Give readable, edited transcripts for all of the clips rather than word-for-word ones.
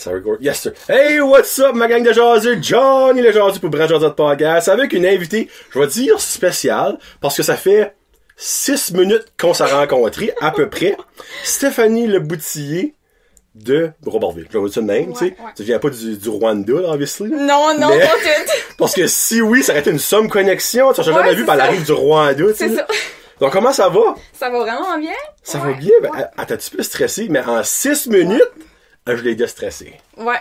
Ça record. Yes, sir. Hey, what's up, ma gang de jaseux? Johnny le jaseux pour Brand Jaseux de Podcast avec une invitée, je vais dire spéciale, parce que ça fait 6 minutes qu'on s'est rencontrés, à peu près. Stéphanie Le Boutillier de Robertville. Je vais vous dire ça de même, tu sais. Ouais. Tu viens pas du Rwanda, là, obviously. Non, mais... pas tout. Parce que si oui, ça aurait été une somme connexion. Tu n'as jamais vu, par la rive du Rwanda, tu sais. C'est ça. Donc, comment ça va? Ça va vraiment bien. Ça va bien? Ben, attends, tu peux stresser, mais en 6 minutes, je l'ai déstressé. Ouais.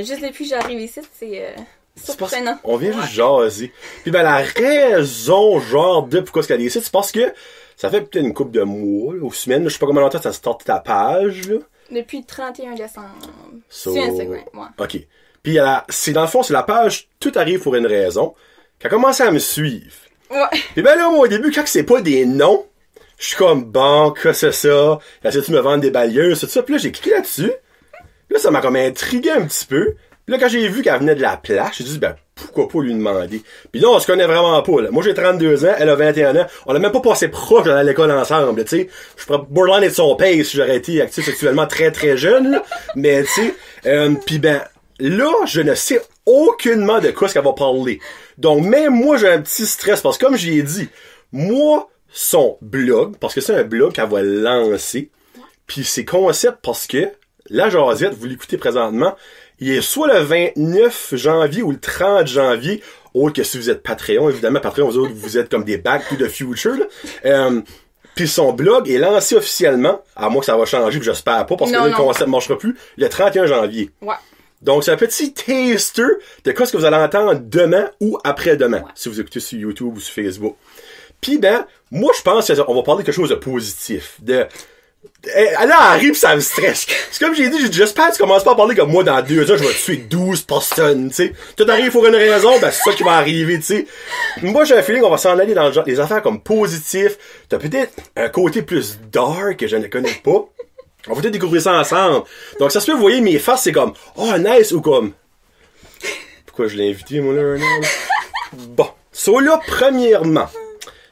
Juste depuis que j'arrive ici, c'est surprenant. On vient juste jaser. Puis ben la raison, genre, de pourquoi est-ce qu'elle est ici, c'est parce que ça fait peut-être une couple de mois, là, ou semaines, là, je sais pas comment longtemps ça starte ta page, là. Depuis le 31 décembre. So... Sur Instagram, ouais. OK. Puis c'est dans le fond, c'est la page « Tout arrive pour une raison » qui a commencé à me suivre. Ouais. Puis ben là, moi, au début, quand c'est pas des noms, je suis comme, bon, que c'est ça? Essaie-tu de me vendre des balayeuses, tout ça? Puis là, j'ai cliqué là-dessus. Là, ça m'a comme intrigué un petit peu. Puis là, quand j'ai vu qu'elle venait de la place, j'ai dit, ben, pourquoi pas lui demander? Puis là, on se connaît vraiment pas, là. Moi, j'ai 32 ans, elle a 21 ans. On a même pas passé proche à l'école ensemble, tu sais. Je pourrais borderline être son père si j'aurais été actif sexuellement très, très jeune, là. Mais, tu sais, puis ben, là, je ne sais aucunement de quoi ce qu'elle va parler. Donc, même moi, j'ai un petit stress, parce que comme j'ai dit, moi, son blog, parce que c'est un blog qu'elle va lancer, puis c'est concept parce que la jasette, vous l'écoutez présentement, il est soit le 29 janvier ou le 30 janvier, autre que si vous êtes Patreon, évidemment, Patreon, vous autres, vous êtes comme des Back to the Future, là. Puis son blog est lancé officiellement, à moins que ça va changer, puis j'espère pas, parce que là, le concept ne marchera plus, le 31 janvier. Ouais. Donc, c'est un petit taster de quoi ce que vous allez entendre demain ou après-demain, si vous écoutez sur YouTube ou sur Facebook. Puis, ben, moi, je pense qu'on va parler de quelque chose de positif. Là, arrive, ça me stresse. C'est comme j'ai dit, j'espère que tu commences pas à parler comme moi, dans 2 ans, je vais tuer 12 personnes, tu sais. Tout arrive pour une raison, ben, c'est ça qui va arriver, tu sais. Moi, j'ai un feeling qu'on va s'en aller dans le genre, des affaires comme positifs. T'as peut-être un côté plus dark que je ne connais pas. On va peut-être découvrir ça ensemble. Donc, ça se peut, vous voyez, mes faces, c'est comme, oh, nice, ou comme, pourquoi je l'ai invité, moi, là, Bon. So, là, premièrement,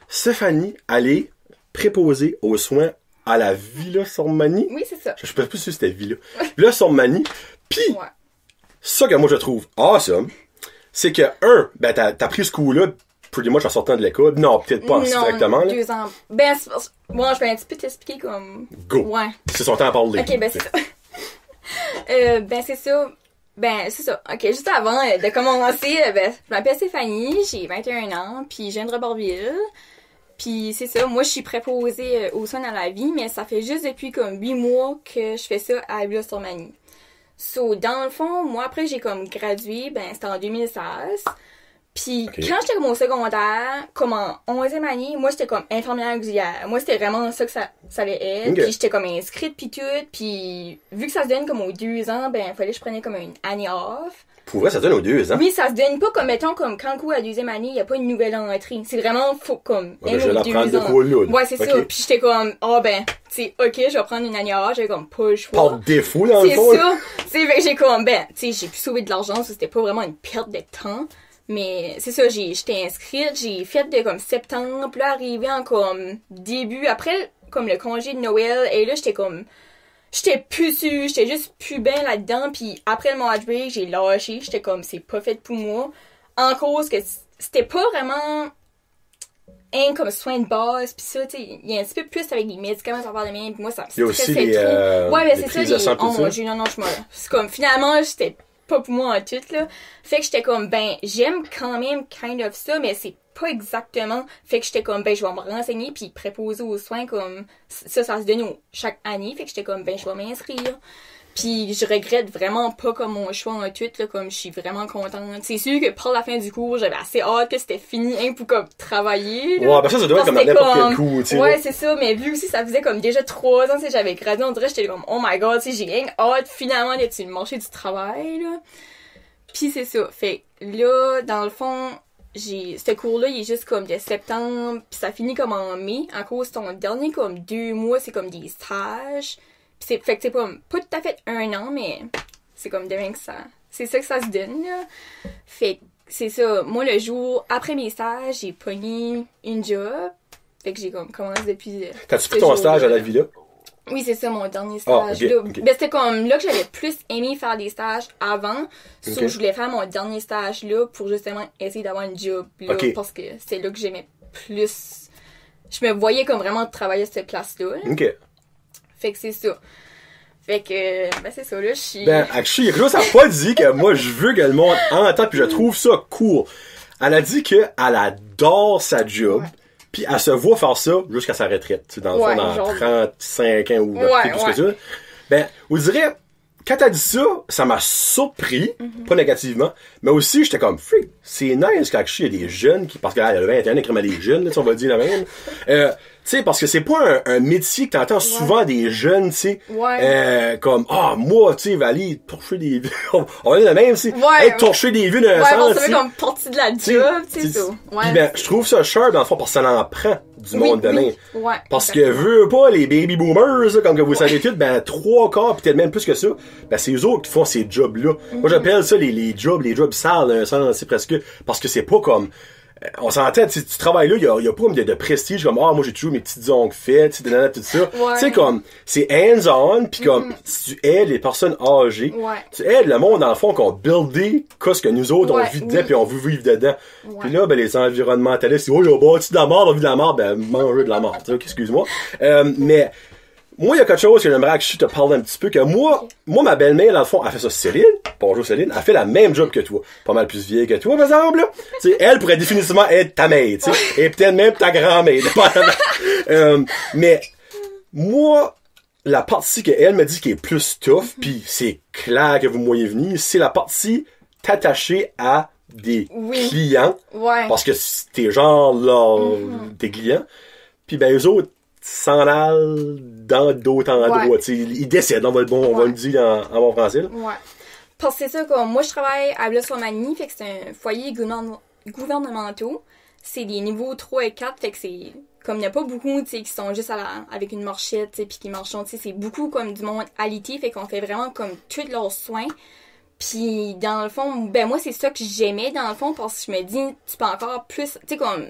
Stéphanie, elle est préposée aux soins à la Villa Sormani. Oui, c'est ça. Je sais pas plus si c'était Villa. Villa Sormani. Pis, ça que moi je trouve awesome, c'est que, ben, t'as pris ce coup-là, pretty much en sortant de l'école. Non, peut-être pas directement. Non, 2 ans. Ben, moi, je vais un petit peu t'expliquer comme... Go. Ouais. C'est son temps à parler. Ok, ben, c'est ça. Ben, c'est ça. Ben, c'est ça. Ok, juste avant de commencer, ben, je m'appelle Stéphanie, j'ai 21 ans, puis je viens de Robertville. Puis c'est ça, moi je suis préposée aux soins dans la vie, mais ça fait juste depuis comme 8 mois que je fais ça à Villa Sormani. So, dans le fond, moi après j'ai comme gradué, ben c'était en 2016. Puis quand j'étais comme au secondaire, comme en 11e année, moi j'étais comme infirmière auxiliaire. Moi c'était vraiment ça que ça allait être. Puis j'étais comme inscrite puis tout. Puis vu que ça se donne comme aux 2 ans, ben fallait que je prenais comme une année off. Pour vrai, ça se donne aux 2 ans? Oui, ça se donne pas comme, mettons, comme quand le coup à la 2e année, il y a pas une nouvelle entrée. C'est vraiment, faut comme, je vais la prendre de quoi là. Ouais, c'est ça. Puis j'étais comme, ben, tu sais, ok, je vais prendre une année off, j'avais comme pas le choix. Par défaut, dans le fond. C'est ça. C'est fait que j'ai comme, ben, tu sais, j'ai pu sauver de l'argent, ça c'était pas vraiment une perte de temps. Mais c'est ça, j'étais inscrite, j'ai fait de comme septembre, puis là, arrivé en comme début, après, comme le congé de Noël, et là, j'étais comme, j'étais plus sûre, j'étais juste plus bien là-dedans, puis après le match break, j'ai lâché, j'étais comme, c'est pas fait pour moi, en cause que c'était pas vraiment comme soin de base, pis ça, tu sais, il y a un petit peu plus avec les médicaments, ça va de bien, pis moi, ça me stressait trop. Ouais, ben c'est ça, oh mon Dieu, non, c'est comme, finalement, j'étais pas pour moi en tout, là. Fait que j'étais comme, ben, j'aime quand même kind of ça, mais c'est pas exactement. Fait que j'étais comme, ben, je vais me renseigner puis préposer aux soins, comme, ça se donne chaque année. Fait que j'étais comme, ben, je vais m'inscrire. Puis je regrette vraiment pas comme mon choix en tout, là, comme je suis vraiment contente. C'est sûr que pour la fin du cours, j'avais assez hâte que c'était fini, hein, pour comme travailler, là. Ouais, ben ça doit être comme à n'importe quel coup, tu sais. Ouais, c'est ça, mais vu aussi, ça faisait comme déjà 3 ans, tu sais, j'avais gradué, on dirait, j'étais comme, oh my god, tu sais, j'ai rien hâte finalement d'être sur le marché du travail, là. Pis c'est ça. Fait là, dans le fond, ce cours-là, il est juste comme de septembre, pis ça finit comme en mai, en cause ton dernier comme 2 mois, c'est comme des stages. Fait que c'est pas tout à fait 1 an, mais c'est comme demain que ça... C'est ça que ça se donne, là. Fait que c'est ça. Moi, le jour après mes stages, j'ai pogné une job. Fait que j'ai comme commencé depuis... T'as-tu pris ton stage à la Villa? Oui, c'est ça, mon dernier stage. Ah, là. ok. Ben, c'était comme là que j'avais plus aimé faire des stages avant. Sauf Ok. que je voulais faire mon dernier stage là pour justement essayer d'avoir une job là. Ok. Parce que c'est là que j'aimais plus. Je me voyais comme vraiment travailler à cette place-là. Là. OK. Fait que c'est ça. Fait que, ben c'est ça, là, je suis... Ben, actually, il y a quelque chose, ça n'a pas dit que moi, je veux que le monde entende, puis je trouve ça cool. Elle a dit qu'elle adore sa job, Ouais. puis elle se voit faire ça jusqu'à sa retraite. Tu sais, dans le Ouais, fond, dans genre- 35 ans ou Ouais, plus ouais. que ça. Ben, on dirait, quand t'as dit ça m'a surpris, pas négativement, mais aussi, j'étais comme, freak, c'est nice qu'actually, il y a des jeunes qui, parce qu'elle a le 21 écrivement des jeunes, là, tu sais, on va dire la même. Tu sais, parce que c'est pas un métier que t'entends souvent des jeunes, tu sais, Ouais. comme, moi, tu sais, va aller torcher des vues. On va dire le même, tu sais. Ouais. Hey, torcher des vues d'un Ouais, sens, bon, ça tu fait sais. comme partie de la job, tu sais, ça. Puis Ouais. ben, je trouve ça sharp, dans le fond, parce que ça en prend du monde demain. Oui. Ouais. Parce que, exactement. veux pas, les baby boomers, là, comme que vous savez tous, ben, 3/4, peut-être même plus que ça, ben, c'est eux autres qui font ces jobs-là. Moi, j'appelle ça les jobs sales, d'un sens, c'est presque, parce que c'est pas comme, on s'entend, tu travailles là, il y a pas comme de prestige, comme, moi, j'ai toujours mes petites ongles faites, tu sais, tout ça. Ouais. Tu sais, comme, c'est hands-on, pis comme, si tu aides les personnes âgées, Ouais. tu aides le monde, dans le fond, qu'on buildé, qu'est-ce que nous autres, Ouais, on vit dedans, oui. pis on veut vivre dedans. Ouais. Puis là, ben, les environnementalistes, ils disent, oh, il a bâti de la mort, on vit de la mort, ben, mangez de la mort, tu sais, excuse-moi. Mais, moi, il y a quelque chose que j'aimerais que je te parle un petit peu, que moi, ma belle-mère, dans le fond, elle fait ça, Céline. Bonjour, Céline. Elle fait la même job que toi. Pas mal plus vieille que toi, par exemple, là. Tu sais, elle pourrait définitivement être ta mère, tu sais. Et peut-être même ta grand-mère. Mais, moi, la partie qu'elle me dit qui est plus tough, pis c'est clair que vous me voyez venir, c'est la partie t'attacher à des Oui. clients. Ouais. Parce que t'es genre, là, tes clients. Puis ben, eux autres, s'en allent dans d'autres endroits. Ouais. Tu sais, ils décèdent, on va le dire en bon français. Là. Ouais. Parce que c'est ça, comme moi, je travaille à Blois-sur-Magny, fait que c'est un foyer gouvernementaux. C'est des niveaux 3 et 4, fait que c'est... Comme il n'y a pas beaucoup, tu sais, qui sont juste avec une marchette, tu sais, pis qui marchent, tu sais, c'est beaucoup comme du monde alité, fait qu'on fait vraiment comme tous leurs soins. Puis dans le fond, ben moi c'est ça que j'aimais dans le fond parce que je me dis tu peux encore plus, tu sais comme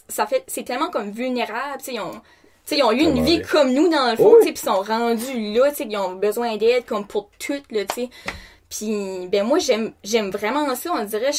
ça fait c'est tellement comme vulnérable, tu sais ils ont eu une vie comme nous dans le fond, tu sais, puis ils sont rendus là, tu sais, ils ont besoin d'aide comme pour tout là, tu sais. Puis ben moi j'aime vraiment ça, on dirait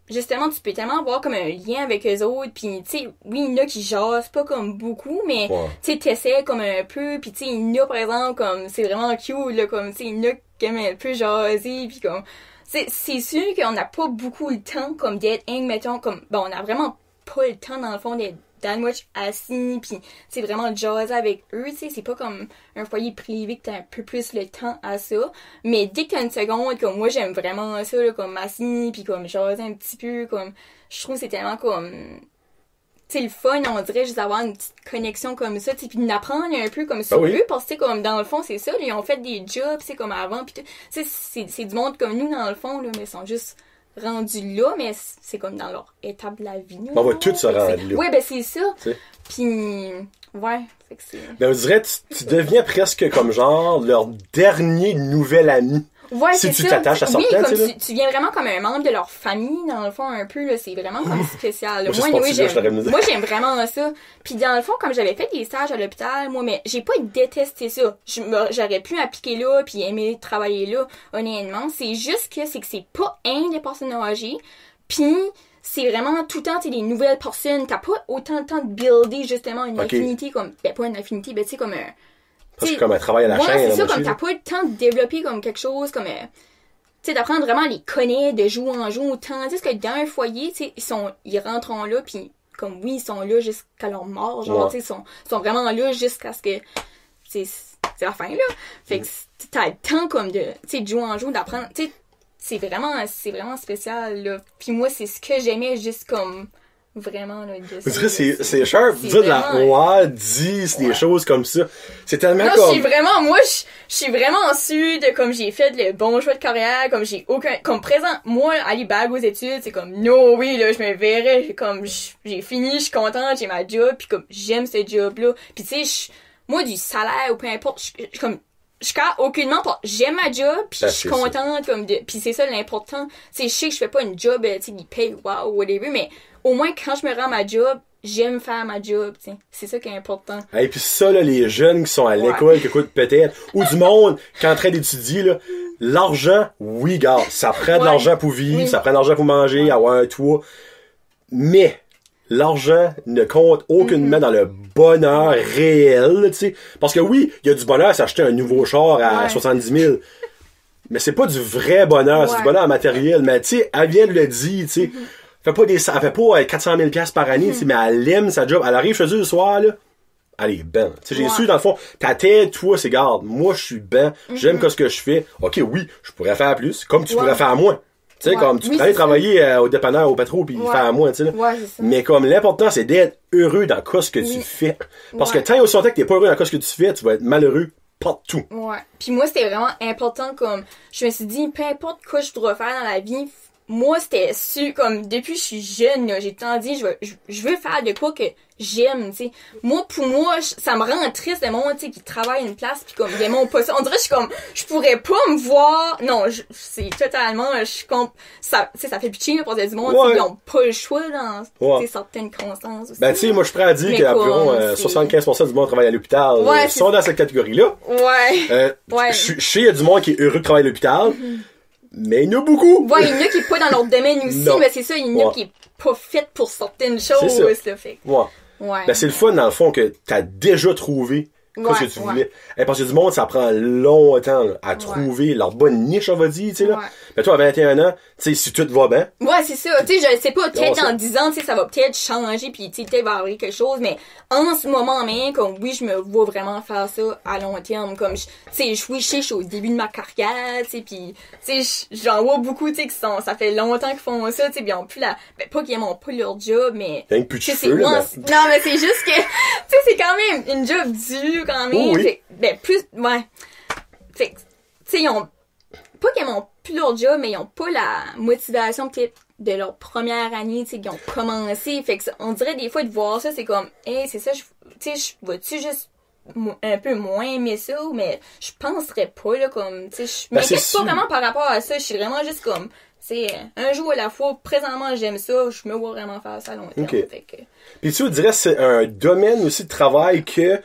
justement tu peux tellement avoir comme un lien avec eux autres, puis tu sais oui il y en a qui jasent pas comme beaucoup, mais tu sais t'essaies comme un peu, puis tu sais il y en a par exemple comme c'est vraiment cute là, comme tu sais il y en a qui aiment un peu jaser, puis comme c'est sûr qu'on n'a pas beaucoup le temps comme d'être mettons comme bon on a vraiment pas le temps dans le fond d'être dans le match assis, pis c'est vraiment de jaser avec eux, tu sais, c'est pas comme un foyer privé que t'as un peu plus le temps à ça, mais dès que t'as une seconde, comme moi j'aime vraiment ça, là, comme assis, pis comme jaser un petit peu, comme, je trouve que c'est tellement comme, tu sais, le fun, on dirait juste d'avoir une petite connexion comme ça, tu sais, pis d'apprendre un peu comme sur eux, parce que, comme, dans le fond, c'est ça, là, ils ont fait des jobs, tu sais, comme avant, pis tout, tu sais, c'est du monde comme nous, dans le fond, là, mais ils sont juste rendus là, mais c'est comme dans leur étape de la vie. On va tous se rendre là. Ouais, ben c'est ça. T'sais. Puis, ouais, fait que c'est... Ben, on dirait, tu deviens presque comme genre leur dernier nouvel ami. Ouais, si c'est tu ça. t'attaches à Oui, sortir, comme tu viens vraiment comme un membre de leur famille, dans le fond, un peu, là, c'est vraiment comme spécial. Moi, Moi, j'aime vraiment ça. Puis dans le fond, comme j'avais fait des stages à l'hôpital, moi, mais j'ai pas détesté ça. J'aurais pu appliquer là, puis aimer travailler là, honnêtement. C'est juste que c'est pas des personnes âgées, puis c'est vraiment tout le temps, tu sais, des nouvelles personnes. T'as pas autant de temps de builder, justement, une affinité comme... Ben, pas une affinité, ben, tu sais, comme un... C'est comme un travail à la chaîne. C'est ça, comme t'as pas le temps de développer comme quelque chose, comme... tu sais, d'apprendre vraiment à les connaître de jour en jour, tandis que dans un foyer, tu sais, ils rentreront là, puis comme oui, ils sont là jusqu'à leur mort, genre, tu sais, ils sont vraiment là jusqu'à ce que... c'est la fin, là. Fait que t'as le temps, comme de, tu sais, de jour en jour, d'apprendre, tu sais, c'est vraiment spécial, là. Puis moi, c'est ce que j'aimais, juste comme... Vraiment, là, vous direz, c'est sharp. Vous dites des choses comme ça. C'est tellement non, comme... je suis vraiment sûre de comme j'ai fait le bon choix de carrière, comme j'ai aucun, comme présent, moi, aller bague aux études, c'est comme, no, oui, là, je me verrais, comme, j'ai fini, je suis contente, j'ai ma job, pis comme, j'aime ce job-là. Pis tu sais, moi, du salaire ou peu importe, je carre aucunement pas. J'aime ma job, pis je suis contente, comme pis c'est ça l'important. Tu sais, je sais que je fais pas une job, tu sais, qui paye, wow, whatever, mais au moins, quand je me rends à ma job, j'aime faire ma job, tu sais. C'est ça qui est important. Et puis ça, là, les jeunes qui sont à l'école, qui écoutent peut-être, ou du monde qui est en train d'étudier, là, l'argent, oui, gars, ça prend de l'argent pour vivre, ça prend de l'argent pour manger, avoir un toit, mais l'argent ne compte aucunement dans le bonheur réel, tu sais. Parce que oui, il y a du bonheur à s'acheter un nouveau char à 70 000. Mais c'est pas du vrai bonheur, c'est du bonheur matériel. Mais tu sais, elle vient de le dire, tu sais. Elle fait pas 400 000 $ par année, tu sais, mais elle aime sa job. Elle arrive chez eux le soir, là. Elle est ben. Tu sais, j'ai su, dans le fond, ta tête, toi, c'est garde. Moi, je suis ben. J'aime ce que je fais. OK, oui, je pourrais faire plus. Comme tu pourrais faire moins. Tu sais, comme tu pourrais aller travailler au dépanneur, au pétro, puis faire moins, tu sais, là. Mais comme l'important, c'est d'être heureux dans ce que tu fais. Parce que tant et aussi longtemps que t'es pas heureux dans ce que tu fais, tu vas être malheureux partout. Ouais. Puis moi, c'était vraiment important, comme, je me suis dit, peu importe quoi je dois faire dans la vie, moi, c'était su, comme, depuis que je suis jeune, là, j'ai tant dit, je veux faire de quoi que j'aime, tu sais. Moi, pour moi, ça me rend triste, le monde, tu sais, qui travaille à une place, pis comme, ils aiment pas ça. On dirait, je suis comme, je pourrais pas me voir, non, c'est totalement, je suis comme, ça, tu sais, ça fait pitié, là, pour des du monde, ils ont pas le choix dans, certaines constances aussi. Ben, tu sais, moi, je suis prêt à dire qu'environ 75% du monde travaille à l'hôpital. Ils sont dans cette catégorie-là. Je sais, il y a du monde qui est heureux de travailler à l'hôpital. Mais il y en a beaucoup! Ouais, il y en a qui est pas dans leur domaine aussi, mais c'est ça, il y en a qui est pas fait pour certaines choses, là, fait. Ben, c'est le fun, dans le fond, que t'as déjà trouvé ce que tu voulais. Et parce que du monde, ça prend longtemps, là, à trouver leur bonne niche, on va dire, tu sais, là. Mais toi, à 21 ans, tu sais, si tout va bien. Ouais, c'est ça. Tu sais, je sais pas, peut-être dans 10 ans, tu sais, ça va peut-être changer, pis tu sais, peut-être va arriver quelque chose, mais en ce moment même, comme, oui, je me vois vraiment faire ça à long terme, comme, tu sais, je suis au début de ma carrière, tu sais, pis, tu sais, j'en vois beaucoup, tu sais, qui sont, ça fait longtemps qu'ils font ça, tu sais, pis ils ont plus pas qu'ils aiment pas leur job, mais. T'as plus de cheveux, là. Non, mais c'est juste que, tu sais, c'est quand même une job dure, quand même. Fait, plus, Fait, tu sais, ils ont, pas qu'ils ont plus leur job, mais ils ont pas la motivation, peut-être, de leur première année, tu sais, qu'ils ont commencé. Fait que on dirait des fois de voir ça, c'est comme, hey, c'est ça, tu sais, vas-tu juste un peu moins aimer ça, mais je penserais pas, là, comme, tu sais, je m'inquiète pas vraiment par rapport à ça, je suis vraiment juste comme, c'est un jour à la fois, présentement j'aime ça, je me vois vraiment faire ça à long terme. Fait que... Puis tu dirais que c'est un domaine aussi de travail que,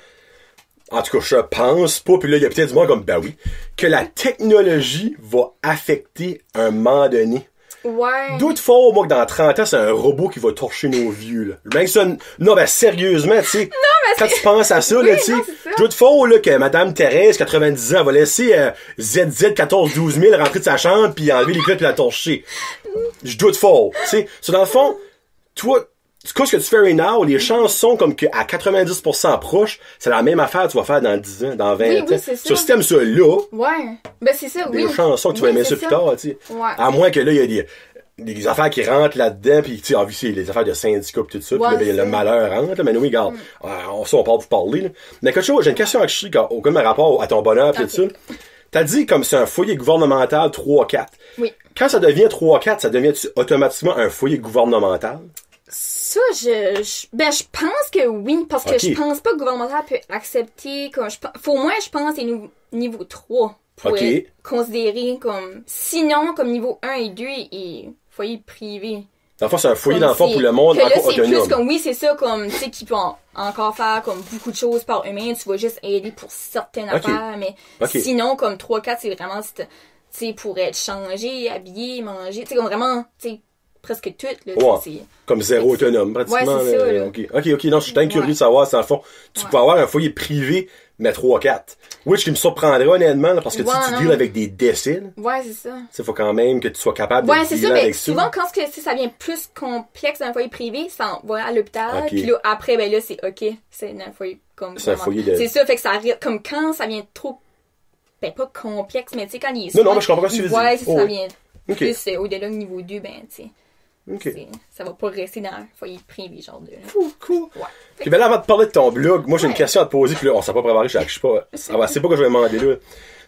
en tout cas, je pense pas, puis là, il y a peut-être du monde comme, ben oui, que la technologie va affecter un moment donné. Ouais. D'autres fois, moi, que dans 30 ans, c'est un robot qui va torcher nos vieux, là. Ben, ça, non, ben, sérieusement, tu sais. Quand tu penses à ça, là, tu sais. D'autres fois, là, que Madame Thérèse, 90 ans, va laisser ZZ 14-12 000 rentrer de sa chambre, puis enlever les clés, puis la torcher. Je doute fort, tu sais. So, dans le fond, toi, ce que tu fais right now, les chances sont comme que à 90% proche, c'est la même affaire que tu vas faire dans 10 ans, dans 20 ans. Oui, c'est ça. Sur si t'aimes ça là, ben c'est ça, des chansons que tu vas aimer ça plus tard, tu sais. À moins que là, il y a des affaires qui rentrent là-dedans, pis tu sais, en vu, c'est les affaires de syndicats pis tout ça, pis là, ben, le malheur rentre, là, mais nous, regarde, on part vous parler, là. Mais quelque chose, j'ai une question à chier, comme rapport à ton bonheur pis tout ça. T'as dit comme c'est un foyer gouvernemental 3-4. Oui. Quand ça devient 3-4, ça devient automatiquement un foyer gouvernemental? Ça, je pense que oui, parce que je pense pas que le gouvernemental peut accepter, comme, faut moins, je pense, c'est niveau 3 pour être considéré comme, sinon, comme niveau 1 et 2 et foyer privé. Dans le fond, c'est un foyer d'enfants pour le monde encore autonome. C'est plus comme, oui, c'est ça, comme, tu sais, qui peut encore faire comme beaucoup de choses par eux-mêmes, tu vas juste aider pour certaines affaires, mais sinon, comme 3-4, c'est vraiment, tu sais, pour être changé, habillé, manger, tu sais, comme vraiment, tu sais, presque tout, là, comme zéro autonome, pratiquement. Ouais, c'est ça, là. OK, non, je suis bien curieux de savoir si, dans le fond, tu peux avoir un foyer privé, mais 3-4. Oui, ce qui me surprendrait, honnêtement, là, parce que tu deals avec des décès, là. Ouais, c'est ça. Il faut quand même que tu sois capable de dealer avec ça. Ouais, c'est ça, mais souvent, quand ça devient plus complexe dans un foyer privé, ça va à l'hôpital, puis là, après, ben là, c'est OK, c'est un foyer comme... C'est un foyer de... C'est ça, fait que ça arrive, comme quand ça vient trop... Ben, pas complexe, mais tu sais, quand il est... Non, mais je comprends pas ce que tu veux dire. Ouais, ça vient plus au-delà du niveau 2, ben, tu sais. Ça va pas rester dans un foyer privé, genre de... Cool. Ouais. Okay, ben là, avant de parler de ton blog, moi, j'ai une question à te poser, puis là, on s'est pas préparé, je sais pas, c'est pas que je vais demander là.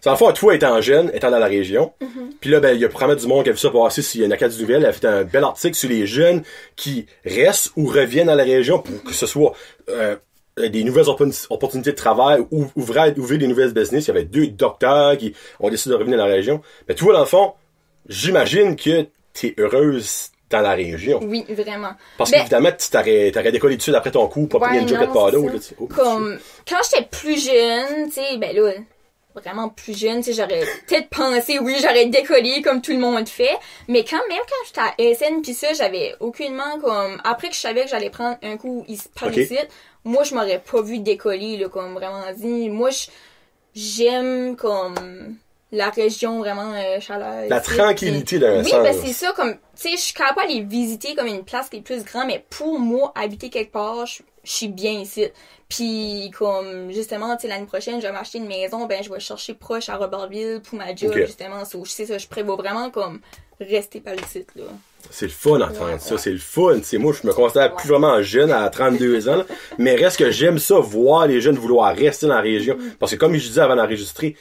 C'est en fait, toi, étant jeune, étant dans la région, puis là, ben, il y a probablement du monde qui a vu ça passer sur une Acadie Nouvelle, elle a fait un bel article sur les jeunes qui restent ou reviennent dans la région pour que ce soit, des nouvelles opportunités de travail ou ouvrir des nouvelles business. Il y avait 2 docteurs qui ont décidé de revenir dans la région. Mais toi, dans le fond, j'imagine que t'es heureuse dans la région. Oui, vraiment. Parce qu'évidemment, tu t'aurais décollé tout de suite après ton coup, pas pris une joke de pas d'autre. Comme, quand j'étais plus jeune, tu sais, ben là, vraiment plus jeune, tu sais, j'aurais peut-être pensé, oui, j'aurais décollé comme tout le monde fait, mais quand j'étais à SN pis ça, j'avais aucunement comme, après que je savais que j'allais prendre un coup par ici, moi, je m'aurais pas vu décoller, là, comme vraiment dit. Moi, j'aime comme la région vraiment chaleur. La tranquillité d'un sens. Oui, ben c'est ça, comme, tu sais, je suis capable d'aller visiter comme une place qui est plus grande, mais pour moi, habiter quelque part, je suis bien ici. Puis comme, justement, tu sais, l'année prochaine, je vais m'acheter une maison, ben je vais chercher proche à Robertville pour ma job, justement. C'est ça, je prévois vraiment comme rester par ici, là. C'est le fun d'entendre ça, c'est le fun. T'sais, moi, je me considère plus vraiment jeune à 32 ans, là, mais reste que j'aime ça, voir les jeunes vouloir rester dans la région. Parce que comme je disais avant d'enregistrer,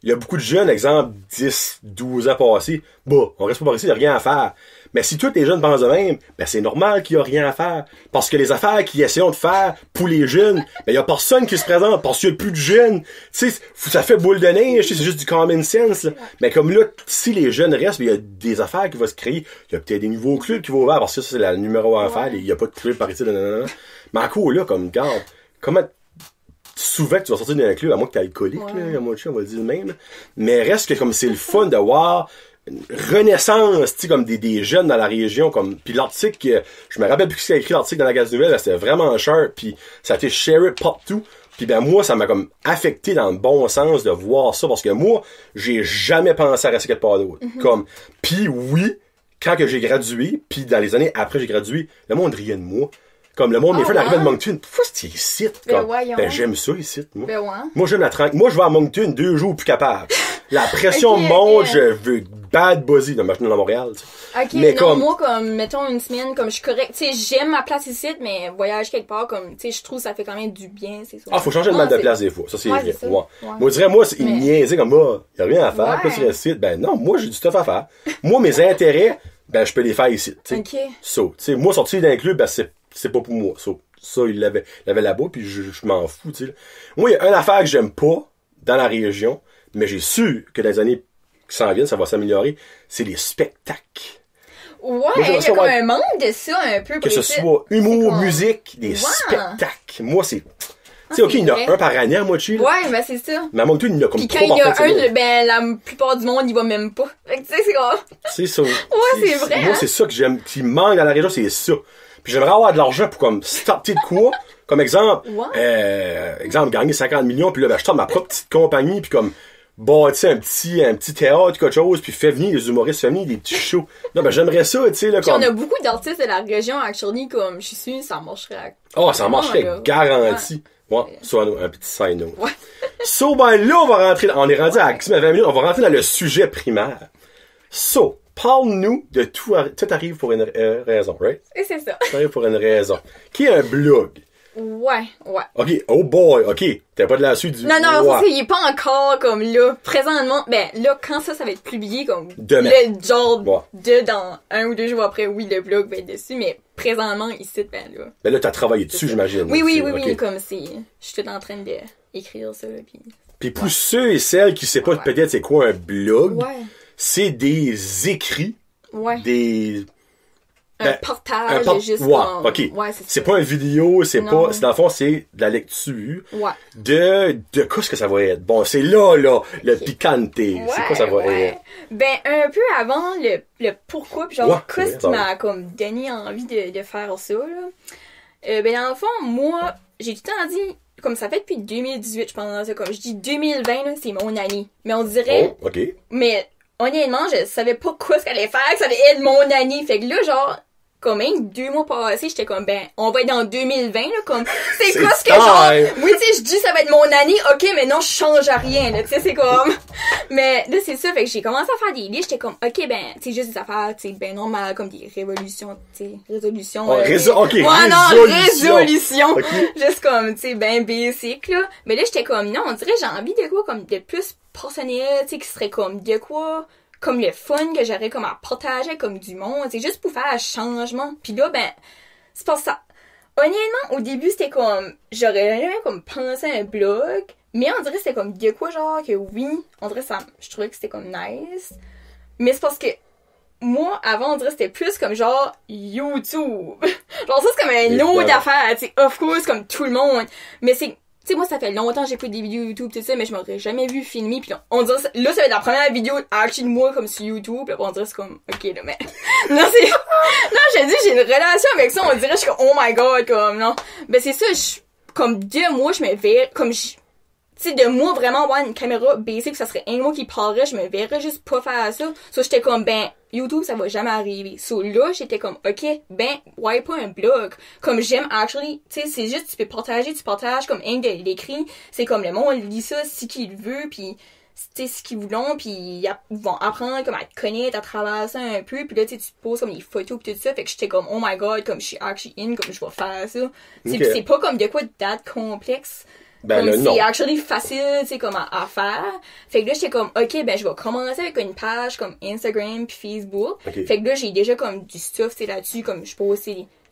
il y a beaucoup de jeunes, exemple, 10, 12 ans passés, on reste pas par ici, il n'y a rien à faire. Mais si tous les jeunes pensent de même, ben c'est normal qu'il n'y a rien à faire. Parce que les affaires qu'ils essaient de faire pour les jeunes, ben il y a personne qui se présente parce qu'il y a plus de jeunes. Tu sais, ça fait boule de neige, c'est juste du common sense. Là. Mais comme là, si les jeunes restent, ben, il y a des affaires qui vont se créer. Il y a peut-être des nouveaux clubs qui vont ouvrir parce que ça, c'est la numéro 1 à faire. Il n'y a pas de club par ici. Mais en cours, là, comme, regarde, comment souvent que tu vas sortir d'un club, à moins que tu es alcoolique, là, à moins de on va le dire le même. Là. Mais reste que comme c'est le fun de voir renaissance, tu sais, comme des jeunes dans la région, comme, pis l'article, je me rappelle plus qui a écrit l'article dans la Gazette Nouvelle, c'était vraiment sharp, pis ça a été shared partout, pis ben moi, ça m'a comme affecté dans le bon sens de voir ça, parce que moi, j'ai jamais pensé à rester quelque part d'autre. Comme, pis oui, quand que j'ai gradué, pis dans les années après j'ai gradué, le monde riait de moi. Comme le monde, mes frères arrivaient de Moncton. Pourquoi c'est ici? Ben, j'aime ça ici, moi. Ben ouais. Moi, j'aime la tranquille. Moi, je vais à Moncton 2 jours plus capable. La pression monte, je veux bad buzzy. Non, mais je suis dans Montréal, tu sais. Ok, mais non, comme... moi, comme, mettons une semaine, comme je suis correct. Tu sais, j'aime ma place ici, mais voyage quelque part, comme, tu sais, je trouve que ça fait quand même du bien, c'est ça. Ah, faut changer de mal de place des fois. Ça, c'est vrai. Ça. Moi, je dirais, moi, il niaisait comme, y a rien à faire. Puis là, tu restes ici. Ben, non, moi, j'ai du stuff à faire. Moi, mes intérêts, ben, je peux les faire ici, tu sais. Ok. So, tu sais, moi, sortir d'un club, ben, c'est pas pour moi. So, ça, il l'avait là-bas, puis je m'en fous, tu sais. Moi, il y a une affaire que j'aime pas dans la région, mais j'ai su que dans les années qui s'en viennent, ça va s'améliorer, c'est les spectacles. Ouais, il y a comme un manque de ça, un peu. Que ce soit humour, musique, des spectacles. Moi, c'est... Tu sais, ok, il y en a un par année à moitié. Ouais, ben c'est ça. Mais à Moncton, il y en a comme 3 par Puis quand il y a un, ben la plupart du monde, il va même pas. Fait que tu sais, c'est quoi. C'est ça. Ouais, c'est vrai. Moi, c'est ça que j'aime, qui manque dans la région, c'est ça. Puis j'aimerais avoir de l'argent pour comme starter de quoi. Comme exemple, gagner 50 millions, puis là, ben, je starte ma propre petite compagnie, puis comme, bâtir un petit théâtre, quelque chose, puis fait venir des humoristes, fait venir des petits shows. Non, ben, j'aimerais ça, tu sais, là, puis comme... on a beaucoup d'artistes de la région, actually, comme, je suis sûre, ça marcherait. Ça marcherait, garanti. Ouais, soit un petit side note. Ouais. So, ben, là, on est rendu à 20 minutes, on va rentrer dans le sujet primaire. So, parle-nous de tout arrive pour une raison, right? Et c'est ça. Tout arrive pour une raison. Qui est un blog? Ouais. Ok, oh boy, ok. T'as pas de la suite du... Non, il est pas encore comme là, présentement, ben là, quand ça va être publié, comme demain. Le genre dans 1 ou 2 jours après, oui, le blog va être dessus, mais présentement, ici, ben là. Ben là, t'as travaillé dessus, j'imagine. Oui, comme c'est... Je suis tout en train d'écrire ça, là, puis pour ceux et celles qui savent pas peut-être c'est quoi un blog, c'est des écrits, des... Un portage, juste comme... ok. C'est pas une vidéo, c'est pas... Dans le fond, c'est de la lecture. De quoi est-ce que ça va être? Bon, c'est là, le picante. C'est quoi ça va être? Ben, un peu avant le pourquoi, pis genre, qu'est-ce qui m'a comme donné envie de faire ça, là. Ben, dans le fond, moi, j'ai tout le temps dit... Comme ça fait depuis 2018, je pense, comme je dis 2020, là, c'est mon année. Mais on dirait... Oh, ok. Mais, honnêtement, je savais pas quoi ce qu'elle allait faire, que ça allait être mon année. Fait que là, genre... Comme même 2 mois passés, j'étais comme, ben, on va être dans 2020, là, comme, c'est quoi ce que genre, oui, tu sais, je dis ça va être mon année, ok, mais non, je change à rien, là, tu sais, c'est comme, mais là, c'est ça, fait que j'ai commencé à faire des livres, j'étais comme, ok, ben, tu sais, juste des affaires, tu sais, ben, normal, comme des révolutions, tu sais, résolutions. Résolution. Okay. Juste comme, tu sais, ben, basic, là. Mais là, j'étais comme, non, on dirait, j'ai envie de quoi, comme, de plus personnel, tu sais, qui serait comme, de quoi, comme le fun que j'aurais comme à partager comme du monde, c'est juste pour faire un changement. Puis là, ben, c'est pas ça. Honnêtement, au début, c'était comme, j'aurais jamais comme pensé à un blog, mais on dirait que c'était comme de quoi genre que oui, on dirait ça, je trouvais que c'était comme nice. Mais c'est parce que moi, avant, on dirait que c'était plus comme genre YouTube. Genre, ça, c'est comme une autre affaire, tu sais, of course, comme tout le monde. Mais c'est, tu sais, moi, ça fait longtemps que j'ai pris des vidéos YouTube, tout ça, mais je m'aurais jamais vu filmer. Puis on dirait, là, ça va être la première vidéo actually de moi, comme sur YouTube. Là, on dirait, c'est comme, ok, là, mais. Non, c'est. Non, j'ai dit, j'ai une relation avec ça, on dirait, je suis comme, oh my god, comme, non. Ben, c'est ça, comme, de moi, je me verrais, comme, tu sais, de moi, vraiment, avoir une caméra basic, ça serait un mot qui parlerait, je me verrais juste pas faire ça. So, j'étais comme, ben, YouTube, ça va jamais arriver. So, là, j'étais comme, ok, ben, ouais, pas un blog. Comme, j'aime, actually, tu sais, c'est juste, tu peux partager, tu partages, comme, un de l'écrit. C'est comme, le monde lit ça, si qu'il veut, pis, tu sais, ce qu'ils voulont, pis, ils vont apprendre, comme, à te connaître, à travers ça un peu, pis là, tu sais, tu te poses, comme, des photos pis tout ça. Fait que j'étais comme, oh my god, comme, je suis actually in, comme, je vais faire ça. Okay. C'est pas comme de quoi de date complexe. Ben, comme c'est actually facile, tu sais, comme à faire. Fait que là, j'étais comme, ok, ben, je vais commencer avec une page comme Instagram pis Facebook. Okay. Fait que là, j'ai déjà comme du stuff, tu sais, là-dessus, comme je pose,